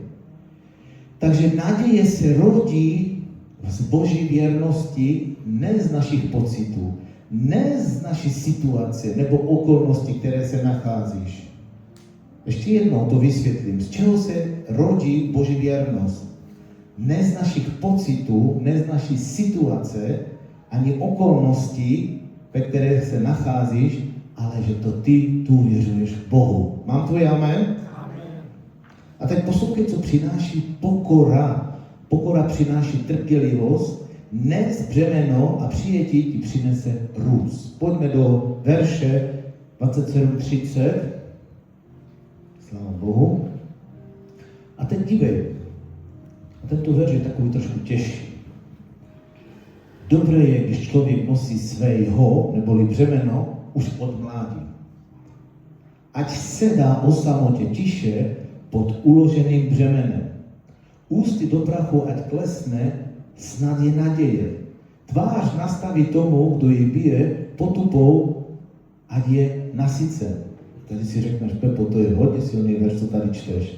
Takže naděje se rodí z Boží věrnosti, ne z našich pocitů, ne z naší situace nebo okolností, které se nacházíš. Ještě jednou to vysvětlím. Z čeho se rodí Boží věrnost? Ne z našich pocitů, ne z naší situace, ani okolností, ve kterých se nacházíš, ale že to ty důvěřuješ Bohu. Mám tvoje amen? A teď poslouchej, co přináší pokora. Pokora přináší trpělivost, nes břemeno a přijetí ti přinese růst. Pojďme do verše 27:30. Sláva Bohu. A teď dívej. A tento verš je takový trošku těžší. Dobré je, když člověk nosí svého, neboli břemeno, už od mládí. ať sedá o samotě tiše pod uloženým břemenem. Ústy do prachu ať klesne, snad je naděje. Tvář nastaví tomu, kdo ji bije potupou, ať je nasycen. Tady si řekneš, Pepo, to je hodně silný verš, co tady čteš.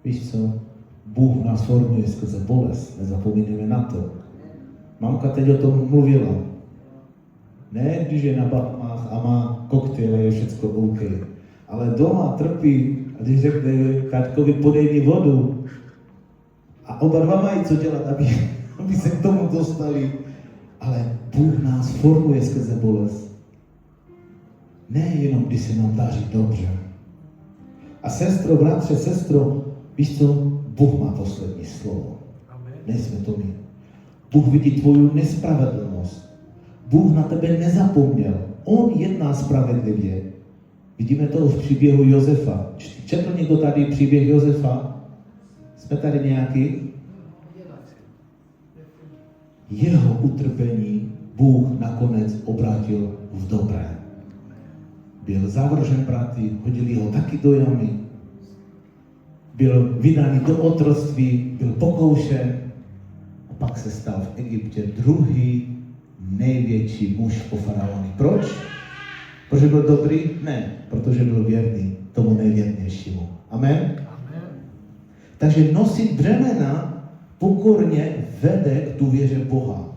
Víš co? Bůh nás formuje skrze bolest, nezapomínáme na to. Mamka teď o tom mluvila. Ne, když je na Bahamách a má koktejl, je všecko OK. Ale doma trpí a když řekne taťkovi, podej mi vodu. A oba dva mají co dělat, aby se k tomu dostali. Ale Bůh nás formuje skrze bolest. Ne jenom, když se nám daří dobře. A sestro, bratře, sestro, víš co? Bůh má poslední slovo. Nejsme to my. Bůh vidí tvoju nespravedlnost. Bůh na tebe nezapomněl. On jedná spravedlivě. Vidíme to v příběhu Josefa. Četl někdo tady příběh Josefa? Jsme tady nějaký? Jeho utrpení Bůh nakonec obrátil v dobré. Byl zavržen bratry, hodili ho taky do jamy. Byl vydaný do otroctví, byl pokoušen a pak se stal v Egyptě druhý největší muž po faraoni. Proč? Protože byl dobrý? Ne, protože byl věrný tomu nejvěrnějšímu. Amen? Takže nosit břemena pokorně vede k důvěře Boha.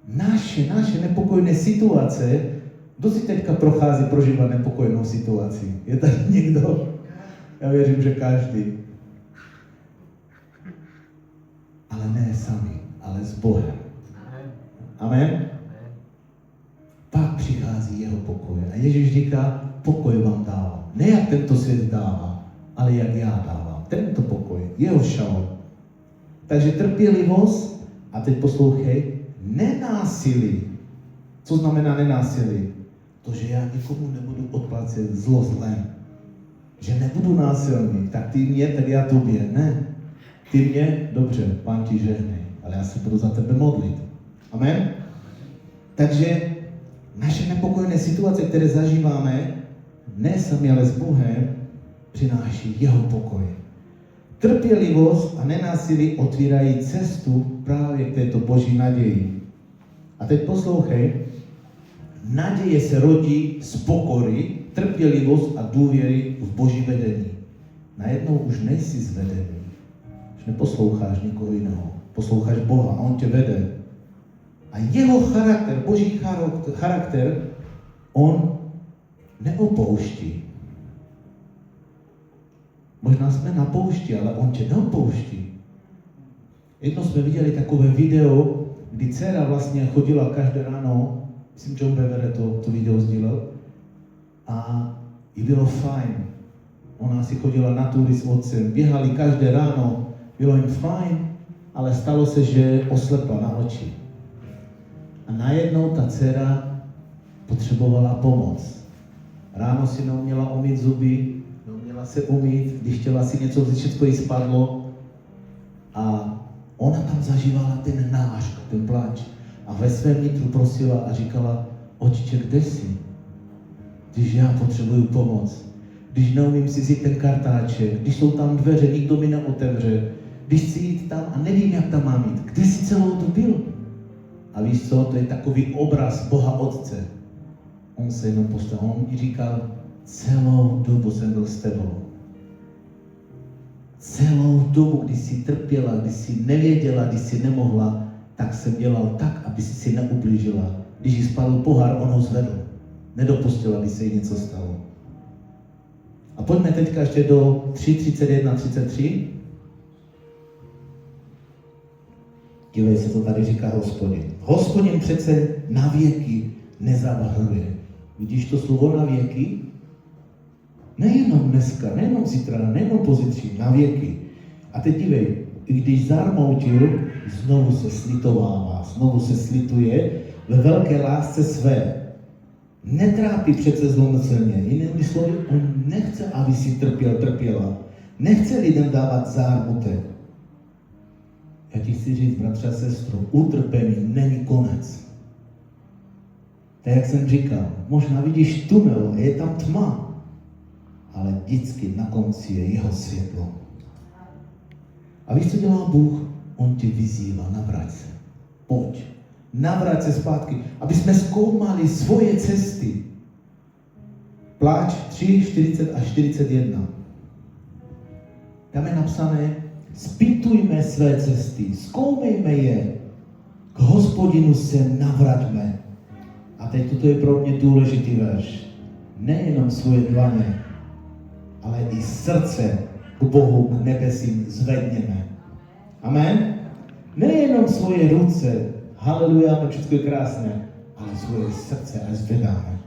Naše nepokojné situace, kdo si teďka prožívá nepokojnou situaci? Je tady někdo? Já věřím, že každý. Ale ne sami, ale s Bohem. Amen? Pak přichází jeho pokoj. A Ježíš říká, pokoj vám dávám. Ne jak tento svět dává, ale jak já dávám. Tento pokoj, jeho šalom. Takže trpělivost, a teď poslouchej, nenásilí. Co znamená nenásilí? To, že já nikomu nebudu odplácet zlo zlem. Že nebudu násilný, tak ty mě, tak já tobě. Ne. Ty mě, dobře, Pán ti žehnej, ale já se budu za tebe modlit. Amen? Takže naše nepokojné situace, které zažíváme, ne sami, ale s Bohem, přináší jeho pokoj. Trpělivost a nenásilí otvírají cestu právě k této boží naději. A teď poslouchej, naděje se rodí z pokory, trpělivost a důvěry v boží vedení. Najednou už nejsi zvedený. Už neposloucháš nikoho jiného. Posloucháš Boha a on tě vede. A jeho charakter, boží charakter, on neopouští. Možná jsme na poušti, ale on tě neopouští. Jednou jsme viděli takové video, kdy dcera vlastně chodila každé ráno, myslím, John Bevere to video sdílel, a jí bylo fajn. Ona si chodila na tury s otcem, běhali každé ráno, bylo jim fajn, ale stalo se, že oslepla na oči. A najednou ta dcera potřebovala pomoc. Ráno si neuměla umýt zuby, neuměla se umýt, když chtěla si něco vzít, všechno jí spadlo. A ona tam zažívala ten nářk, ten pláč. A ve svém nitru prosila a říkala, otče, kde jsi? Když já potřebuju pomoc, když neumím si vzít ten kartáček, když jsou tam dveře, nikdo mi neotevře, když chci jít tam a nevím, jak tam mám jít, kde jsi celou dobu byl? A víš co, to je takový obraz Boha Otce. On se jenom postavil, on mi říkal, celou dobu jsem byl s tebou. Celou dobu, když jsi trpěla, když jsi nevěděla, když jsi nemohla, tak jsem dělal tak, aby si neublížila. Když jí spadl pohár, on ho zvedl. Nedopustil, aby se jí něco stalo. A pojďme teďka ještě do 3:31-33. Dívej se, co tady říká Hospodin. Hospodin přece na věky nezavrhuje. Vidíš to slovo na věky? Nejenom dneska, nejenom zítra, nejenom pozítří, na věky. A teď dívej, i když zarmoutil, znovu se slitovává, znovu se slituje ve velké lásce své. Netrápí přece zlomyslně. Jinými slovy, on nechce, aby si trpěla. Nechce lidem dávat zármutek. Já ti chci říct, bratře a sestro, utrpení není konec. A jak jsem říkal, možná vidíš tunel, je tam tma, ale vždycky na konci je jeho světlo. A víš, co dělá Bůh? On tě vyzývá, navrať se. Pojď, navrať se zpátky, aby jsme zkoumali svoje cesty. Pláč 3, 40 a 41. Tam je napsané, zpytujme své cesty, zkoumejme je, k Hospodinu se navraťme. A teď toto je pro mě důležitý verš. Nejenom svoje dlaně, ale i srdce k Bohu, k nebesím zvedněme. Amen? Nejenom svoje ruce, haleluja, všechno je krásné, ale svoje srdce a zvedáme.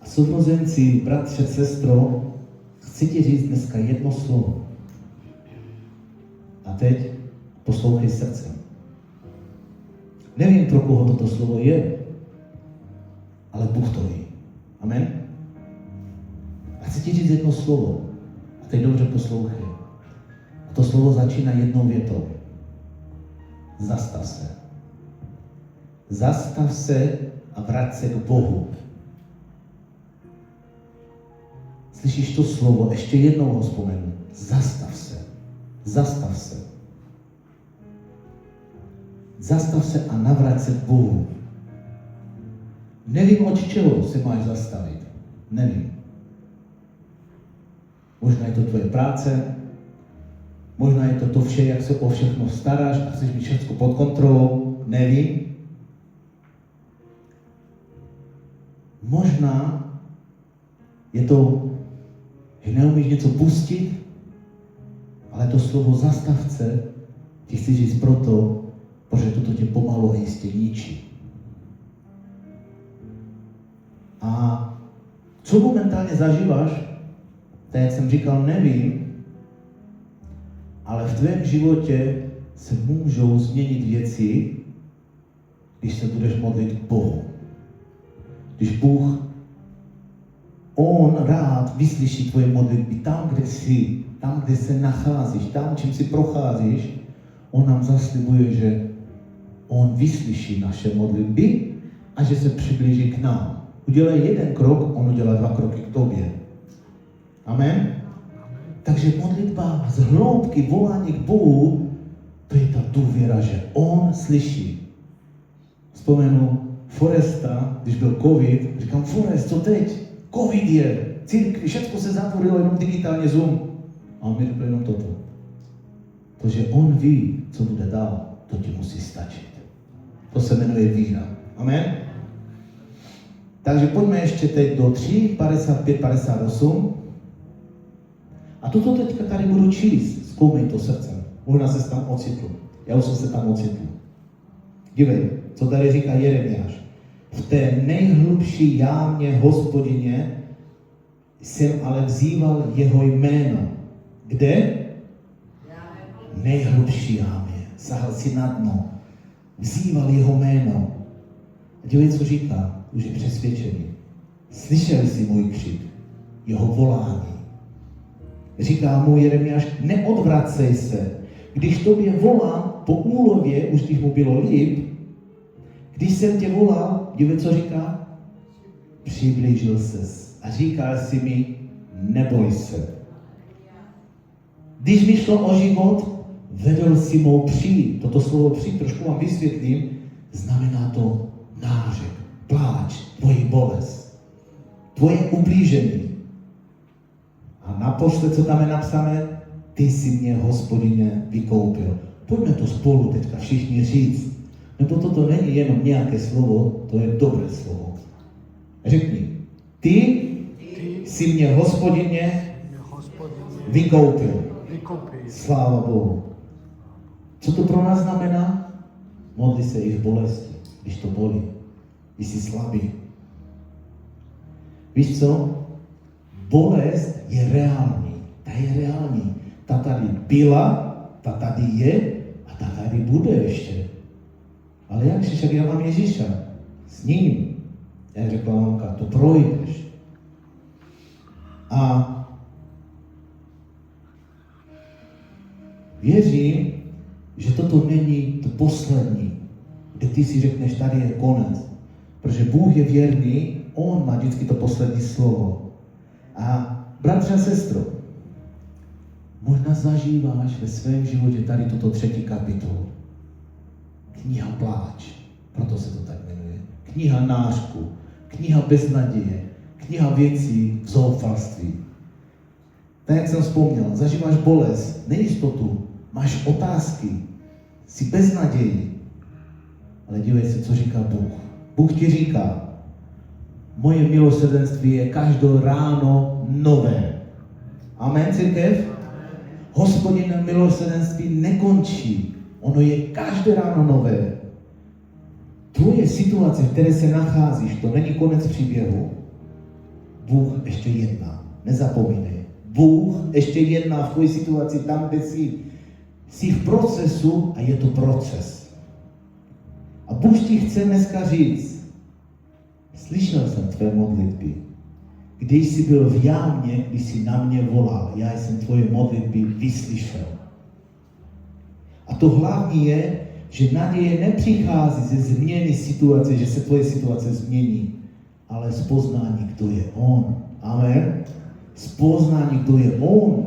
A sourozenci, bratře, sestro, chci ti říct dneska jedno slovo. A teď poslouchej srdcem. Nevím, pro koho toto slovo je, ale Bůh to ví. Amen? A chci ti říct jedno slovo. A teď dobře poslouchej. A to slovo začíná jednou větou. Zastav se. Zastav se a vrať se k Bohu. Slyšíš to slovo? Ještě jednou ho vzpomenu. Zastav se. Zastav se. Zastav se a navrať se k Bohu. Nevím, od čeho se máš zastavit. Nevím. Možná je to tvoje práce, možná je to vše, jak se o všechno staráš a chceš mít všechno pod kontrolou. Nevím. Možná je to, že neumíš něco pustit, ale to slovo zastav se ti chci říct proto, protože toto tě pomalu a jistě ničí. A co momentálně zažíváš, tak jak jsem říkal, nevím, ale v tvém životě se můžou změnit věci, když se budeš modlit k Bohu. Když Bůh, On rád vyslyší tvoje modlitby tam, kde jsi, tam, kde se nacházíš, tam, čím si procházíš, On nám zaslibuje, že On vyslyší naše modlitby a že se přiblíží k nám. Udělej jeden krok, On udělá 2 kroky k tobě. Amen? Takže modlitba z hloubky, volání k Bohu, to je ta důvěra, že On slyší. Vzpomenu Foresta, když byl covid, říkám, Forest, co teď? Covid je, církvi, všechno se zatvorilo, jenom digitálně Zoom. A on mi řekl jenom toto. To, že On ví, co bude dál, to ti musí stačit. To se jmenuje víra. Amen? Takže pojďme ještě teď do 3, 55, 58. A toto teďka tady budu číst. Zkoumej to srdcem. Možná se tam ocitl. Já už jsem se tam ocitl. Dívej, co tady říká Jeremiáš. V té nejhlubší jámě, Hospodině, jsem ale vzýval jeho jméno. Kde? Nejhlubší jámě. Sahal si na dno. Vzýval jeho jméno. A dívej, co říká. Už je přesvědčený. Slyšeli jsi můj křik, jeho volání. Říká mu Jeremiáš, neodvracej se. Když tobě volám po úlově, už když mu bylo líp, když jsem tě volal, dívej, co říká? Přiblížil ses a říkal si mi, neboj se. Když mi šlo o život, vedl si mou přijít. Toto slovo přijít, trošku vám vysvětlím, znamená to nářek, pláč, tvoji bolest, tvoje ublížení. A naposled, co tam je napsané, ty jsi mě, Hospodině, vykoupil. Pojďme to spolu teďka všichni říct. Nebo toto není jenom nějaké slovo, to je dobré slovo. Řekni, ty jsi mě, Hospodině, vykoupil. Sláva Bohu. Co to pro nás znamená? Modli se i v bolesti, když to bolí, když jsi slabý. Víš co? Bolest je reální. Ta je reální. Ta tady byla, ta tady je a ta tady bude ještě. Ale jak však já mám Ježíša? S ním. Jak řekla mamka, to projdeš. A věřím, že toto není to poslední. kde ty si řekneš, tady je konec. Protože Bůh je věrný, On má vždycky to poslední slovo. A bratře a sestro, možná zažíváš ve svém životě tady tuto 3. kapitolu. Kniha Pláč, proto se to tak jmenuje. Kniha nářku, kniha beznaděje, kniha věcí v zoufalství. Tak jak jsem vzpomněl, zažíváš bolest, nejistotu, máš otázky, jsi bez naději. Ale dívej se, co říká Bůh. Bůh ti říká, moje milosrdenství je každé ráno nové. Amen, církev? Hospodine milosrdenství nekončí. Ono je každé ráno nové. Tvoje situace, v které se nacházíš, to není konec příběhu. Bůh ještě jedná. Nezapomínej. Bůh ještě jedná v tvojí situaci tam, kde jsi. Jsi v procesu a je to proces. A Bůh ti chce dneska říct, slyšel jsem tvé modlitby. Když jsi byl v jámě, když jsi na mě volal, já jsem tvoje modlitby vyslyšel. A to hlavní je, že naděje nepřichází ze změny situace, že se tvoje situace změní, ale z poznání, kdo je On. Amen. Z poznání, kdo je On.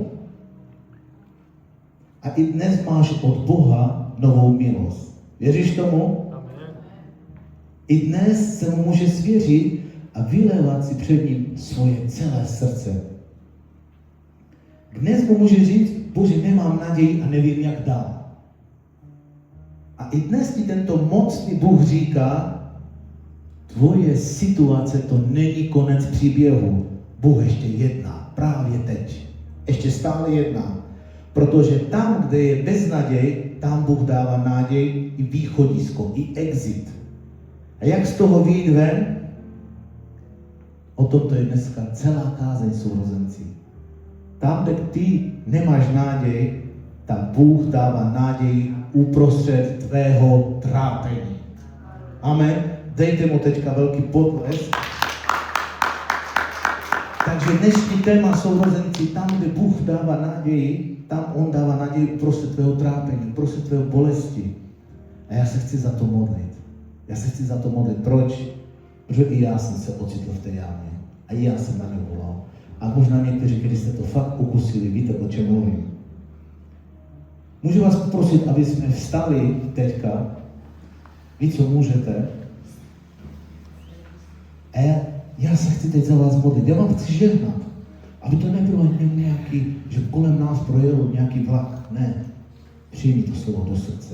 A i dnes máš od Boha novou milost. Věříš tomu? I dnes se mu může svěřit a vylévat si před ním svoje celé srdce. Dnes mu může říct, Bože, nemám naději a nevím, jak dál. A i dnes ti tento mocný Bůh říká, tvoje situace to není konec příběhu. Bůh ještě jedná, právě teď. Ještě stále jedná. Protože tam, kde je beznaděj, tam Bůh dává naděj i východisko, i exit. A jak z toho vyjít ven? O tom to je dneska celá kázeň, sourozenci. Tam, kde ty nemáš naděj, tam Bůh dává naději uprostřed tvého trápení. Amen. Dejte mu teďka velký potlesk. Takže dnešní téma, sourozenci, tam, kde Bůh dává naději, tam On dává naději uprostřed tvého trápení, uprostřed tvého bolesti. A já se chci za to modlit. Já se chci za to modlit. Proč? Protože i já jsem se ocitl v té jámě. A i já jsem na ně volal. A možná někteří, když jste to fakt ukusili, víte, o čem mluvím. Můžu vás poprosit, aby jsme vstali teďka. Vy, co můžete. A já se chci teď za vás modlit. Já vám chci žehnat. Aby to nebylo nějaký, že kolem nás projel nějaký vlak. Ne. Přijmi to slovo do srdce.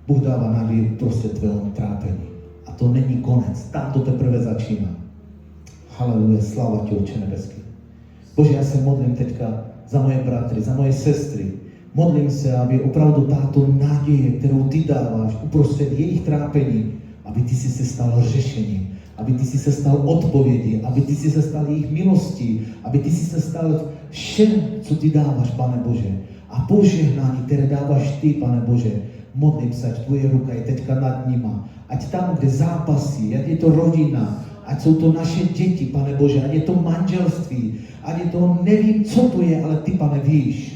Bůh dává naději uprostřed tvého trápení. A to není konec. Tam to teprve začíná. Haleluja, sláva ti, Otče nebeský. Bože, já se modlím teďka za moje bratry, za moje sestry. Modlím se, aby opravdu tato naděje, kterou ty dáváš uprostřed jejich trápení, aby ty si se stal řešením, aby ty si se stal odpovědí, aby ty si se stal jejich milostí, aby ty si se stal všem, co ty dáváš, Pane Bože. A požehnání, které dáváš ty, Pane Bože, modlím se, ať tvoje ruka je teďka nad nima. Ať tam, kde zápasí, ať je to rodina, ať jsou to naše děti, Pane Bože, ať je to manželství, ať je to, nevím, co to je, ale ty, Pane, víš.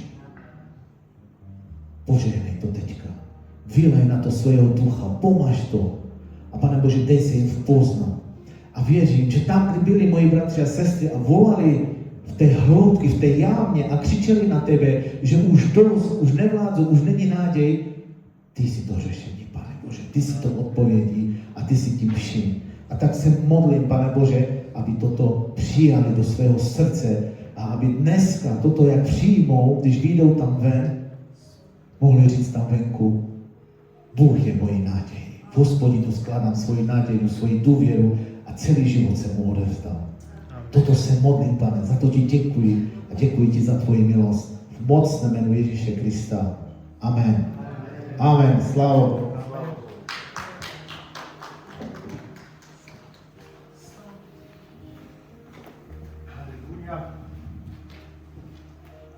Požehnej to teďka. Vylej na to svého ducha, pomaž to. A Pane Bože, dej se jim poznat. A věřím, že tam, kde byli moji bratři a sestry a volali v té hloubky, v té jámě a křičeli na tebe, že už dost, už nevládzu, už není náděj, ty jsi to řešení, Pane Bože, ty jsi to odpovědí a ty jsi tím vším. A tak se modlím, Pane Bože, aby toto přijali do svého srdce a aby dneska toto, jak přijmou, když vyjdou tam ven, mohli říct tam venku, Bůh je mojí naděj. V Hospodinu skládám svoji naději, svoji důvěru a celý život se mu odevzdám. Toto se modlím, Pane, za to ti děkuji a děkuji ti za tvoji milost. V mocném jménu Ježíše Krista. Amen. Amen. Sláva.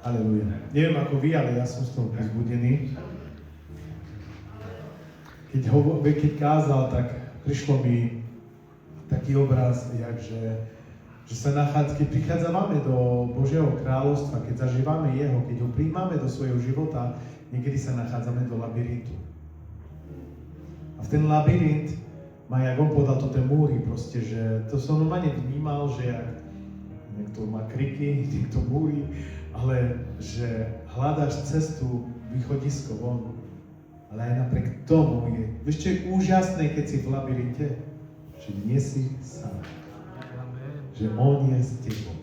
Haleluja. Neviem ako vy, ale ja som z toho pozbudený. Keď kázal, tak prišlo mi taký obraz, že sa keď prichádzame do Božieho kráľovstva, keď zažívame Jeho, keď ho príjmame do svojho života, niekedy sa nachádzame do labyrintu. A A v ten labyrint má, jak on povedal, to tie múry proste, že to som normálne vnímal, že jak niekto má kriky, niekto múry, ale že hľadáš cestu, východisko von. Ale aj napriek tomu je, vieš čo je úžasné, keď si v labyrinte? Že nie si sám. Že on je s tebou.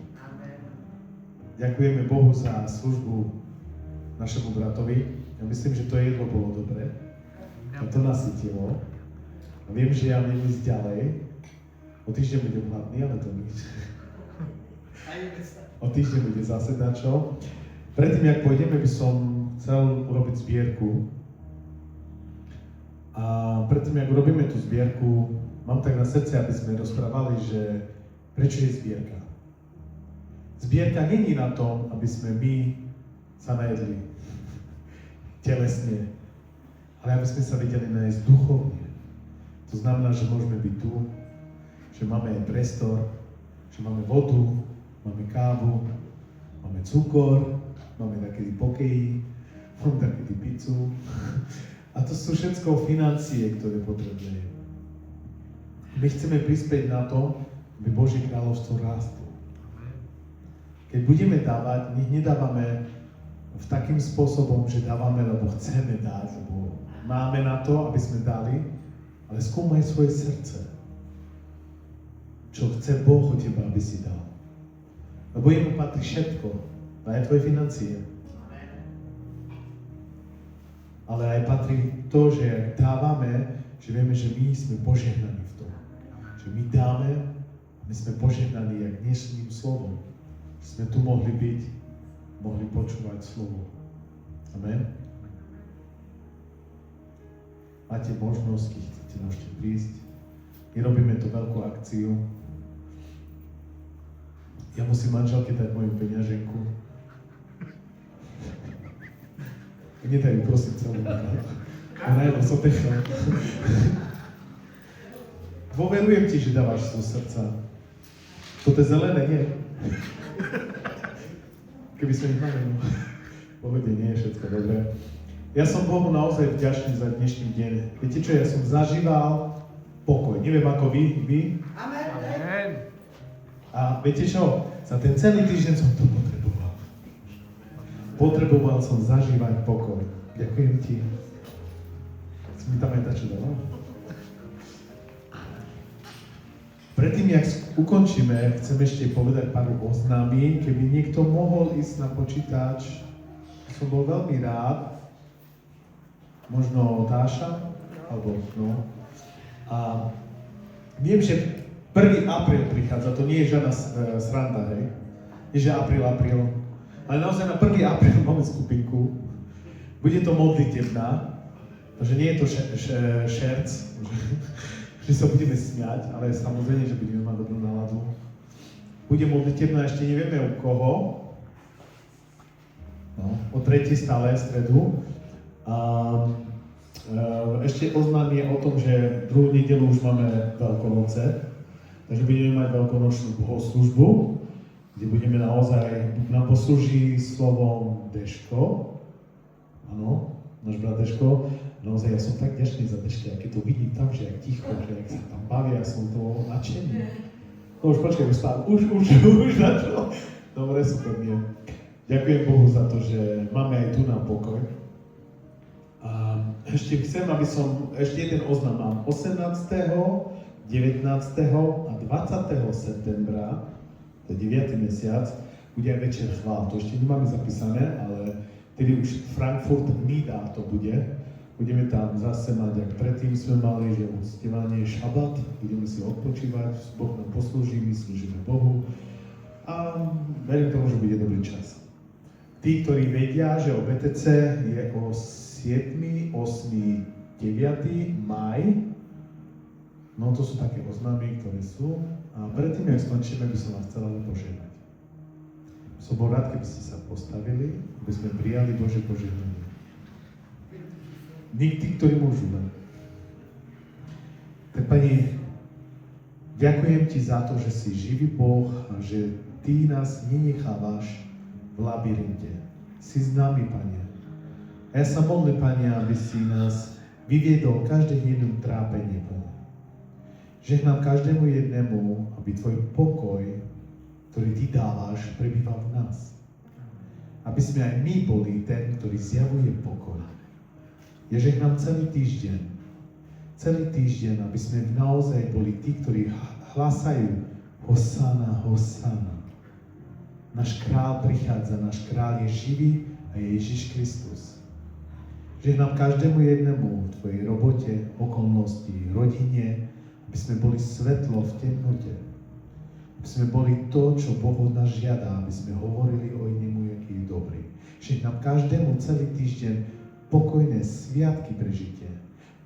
Ďakujeme Bohu za službu našemu bratovi. Ja myslím, že to jedlo bolo dobré. A to nasytilo. A viem, že ja viem ísť ďalej. O týždeň budem hladný, ale to nič. O týždeň bude zase dačo. Predtým, jak pôjdeme, by som chcel urobiť zbierku. A predtým, jak urobíme tú zbierku, mám tak na srdci, aby sme rozprávali, že prečo je zbierka. Zbierka není na tom, aby sme my sa najedli telesne, ale aby sme sa vedeli nájsť duchovne. To znamená, že môžeme byť tu, že máme aj priestor, že máme vodu, máme kávu, máme cukor, máme takedy pokeji, máme takedy pizzu. A to sú všetko financie, ktoré potrebujeme. My chceme prispieť na to, aby Božie kráľovstvo rástlo. Keď budeme dávať, nech nedávame v takým spôsobom, že dávame, lebo chceme dať, lebo máme na to, aby sme dali, ale skúmaj svoje srdce. Čo chce Boh od teba, aby si dal. Lebo jemu patrí všetko, aj tvoje financie. Ale aj patrí to, že ak dávame, že vieme, že my sme požehnaní v tom. Že my dáme, my sme požehnaní jak dnešným slovom. Sme tu mohli byť, mohli počúvať slovo. Amen. Máte možnosť, keď chcete, môžete prísť. My robíme tú veľkú akciu. Ja musím manželke dať moju peňaženku. Nedajú, prosím, celú. Ona je osotechá. Dôverujem ti, že dávaš zo srdca. Toto je zelené, nie? Keby sme ich mali, no. Pohode, nie je všetko dobré. Ja som Bohu naozaj vďačný za dnešný deň. Viete čo, ja som zažíval pokoj. Neviem ako vy? Amen. A viete čo, za ten celý týždeň som to potreboval. Potreboval som zažívať pokoj. Ďakujem ti. Si mi tam aj dačo dala? Predtým, jak ukončíme, chcem ešte povedať pár oznámí. Keby niekto mohol ísť na počítač, som bol veľmi rád. Možno Dáša, alebo no. A viem, že 1. apríl prichádza, to nie je žiadna sranda, hej. Nie, že apríl. Ale naozaj na 1. apríl máme skupinku. Bude to modlitebná, takže nie je to šerc, že sa budeme smiať, ale samozrejme, že budeme mať dobrú náladu. Bude modlitebná, ešte nevieme u koho. No, o 3. stále stredu. Ešte oznámie o tom, že druhú nedeľu už máme Veľkonoce, takže budeme mať veľkonočnú bohoslúžbu, kde budeme naozaj, nám poslúži slovom Deško, áno, náš brat Deško. Naozaj ja som tak vďačný za Deška, keď to vidím tam, že jak ticho, že jak sa tam bavia, som to nadšený. No už počkaj, už začal. Dobre, super, nie. Ďakujem Bohu za to, že máme aj tu na pokoj. A ešte chcem, aby som, ešte jeden oznam mám. 18., 19. a 20. septembra, to je 9. mesiac, bude aj večer chvál. To ešte nemáme zapísané, ale tedy už Frankfurt Nida to bude. Budeme tam zase mať, jak predtým sme mali, že uctievanie šabat, budeme si odpočívať, Boh nám poslúži, my slúžime Bohu a verím tomu, že bude dobrý čas. Tí, ktorí vedia, že o BTC je o 7., 8., 9. maj, no to sú také oznámy, ktoré sú a predtým, jak skončíme, by som vás chcel ale požehnať. Som bol rád, keby ste sa postavili, aby sme prijali Božie požehnanie. Tí, ktorí môžu. Tak Pani, ďakujem Ti za to, že si živý Boh a že Ty nás nenechávaš v labyrinte. Si s nami, Pane. A ja sa modlím, Pane, aby si nás vyviedol každé jedno trápenie, Pane. Žehnám každému jednému, aby Tvoj pokoj, ktorý Ty dávaš, prebýval v nás. Aby sme aj my boli ten, ktorý zjavuje pokoj. Ja žehnám celý týždeň, aby sme naozaj boli tí, ktorí hlasajú Hosanna, Hosanna. Náš král prichádza, náš král je živý a je Ježiš Kristus. Žehnám každému jednému v Tvojej robote, okolnosti, rodine, aby sme boli svetlo v temnote. Aby sme boli to, čo Boh od nás žiada, aby sme hovorili o nemu, aký je dobrý. Žehnám každému celý týždeň pokojné sviatky prežitie,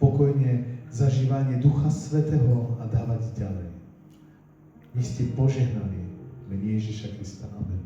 pokojné zažívanie Ducha Svätého a dávať ďalej. Vy ste požehnaní v mene Ježiša Krista. Amen.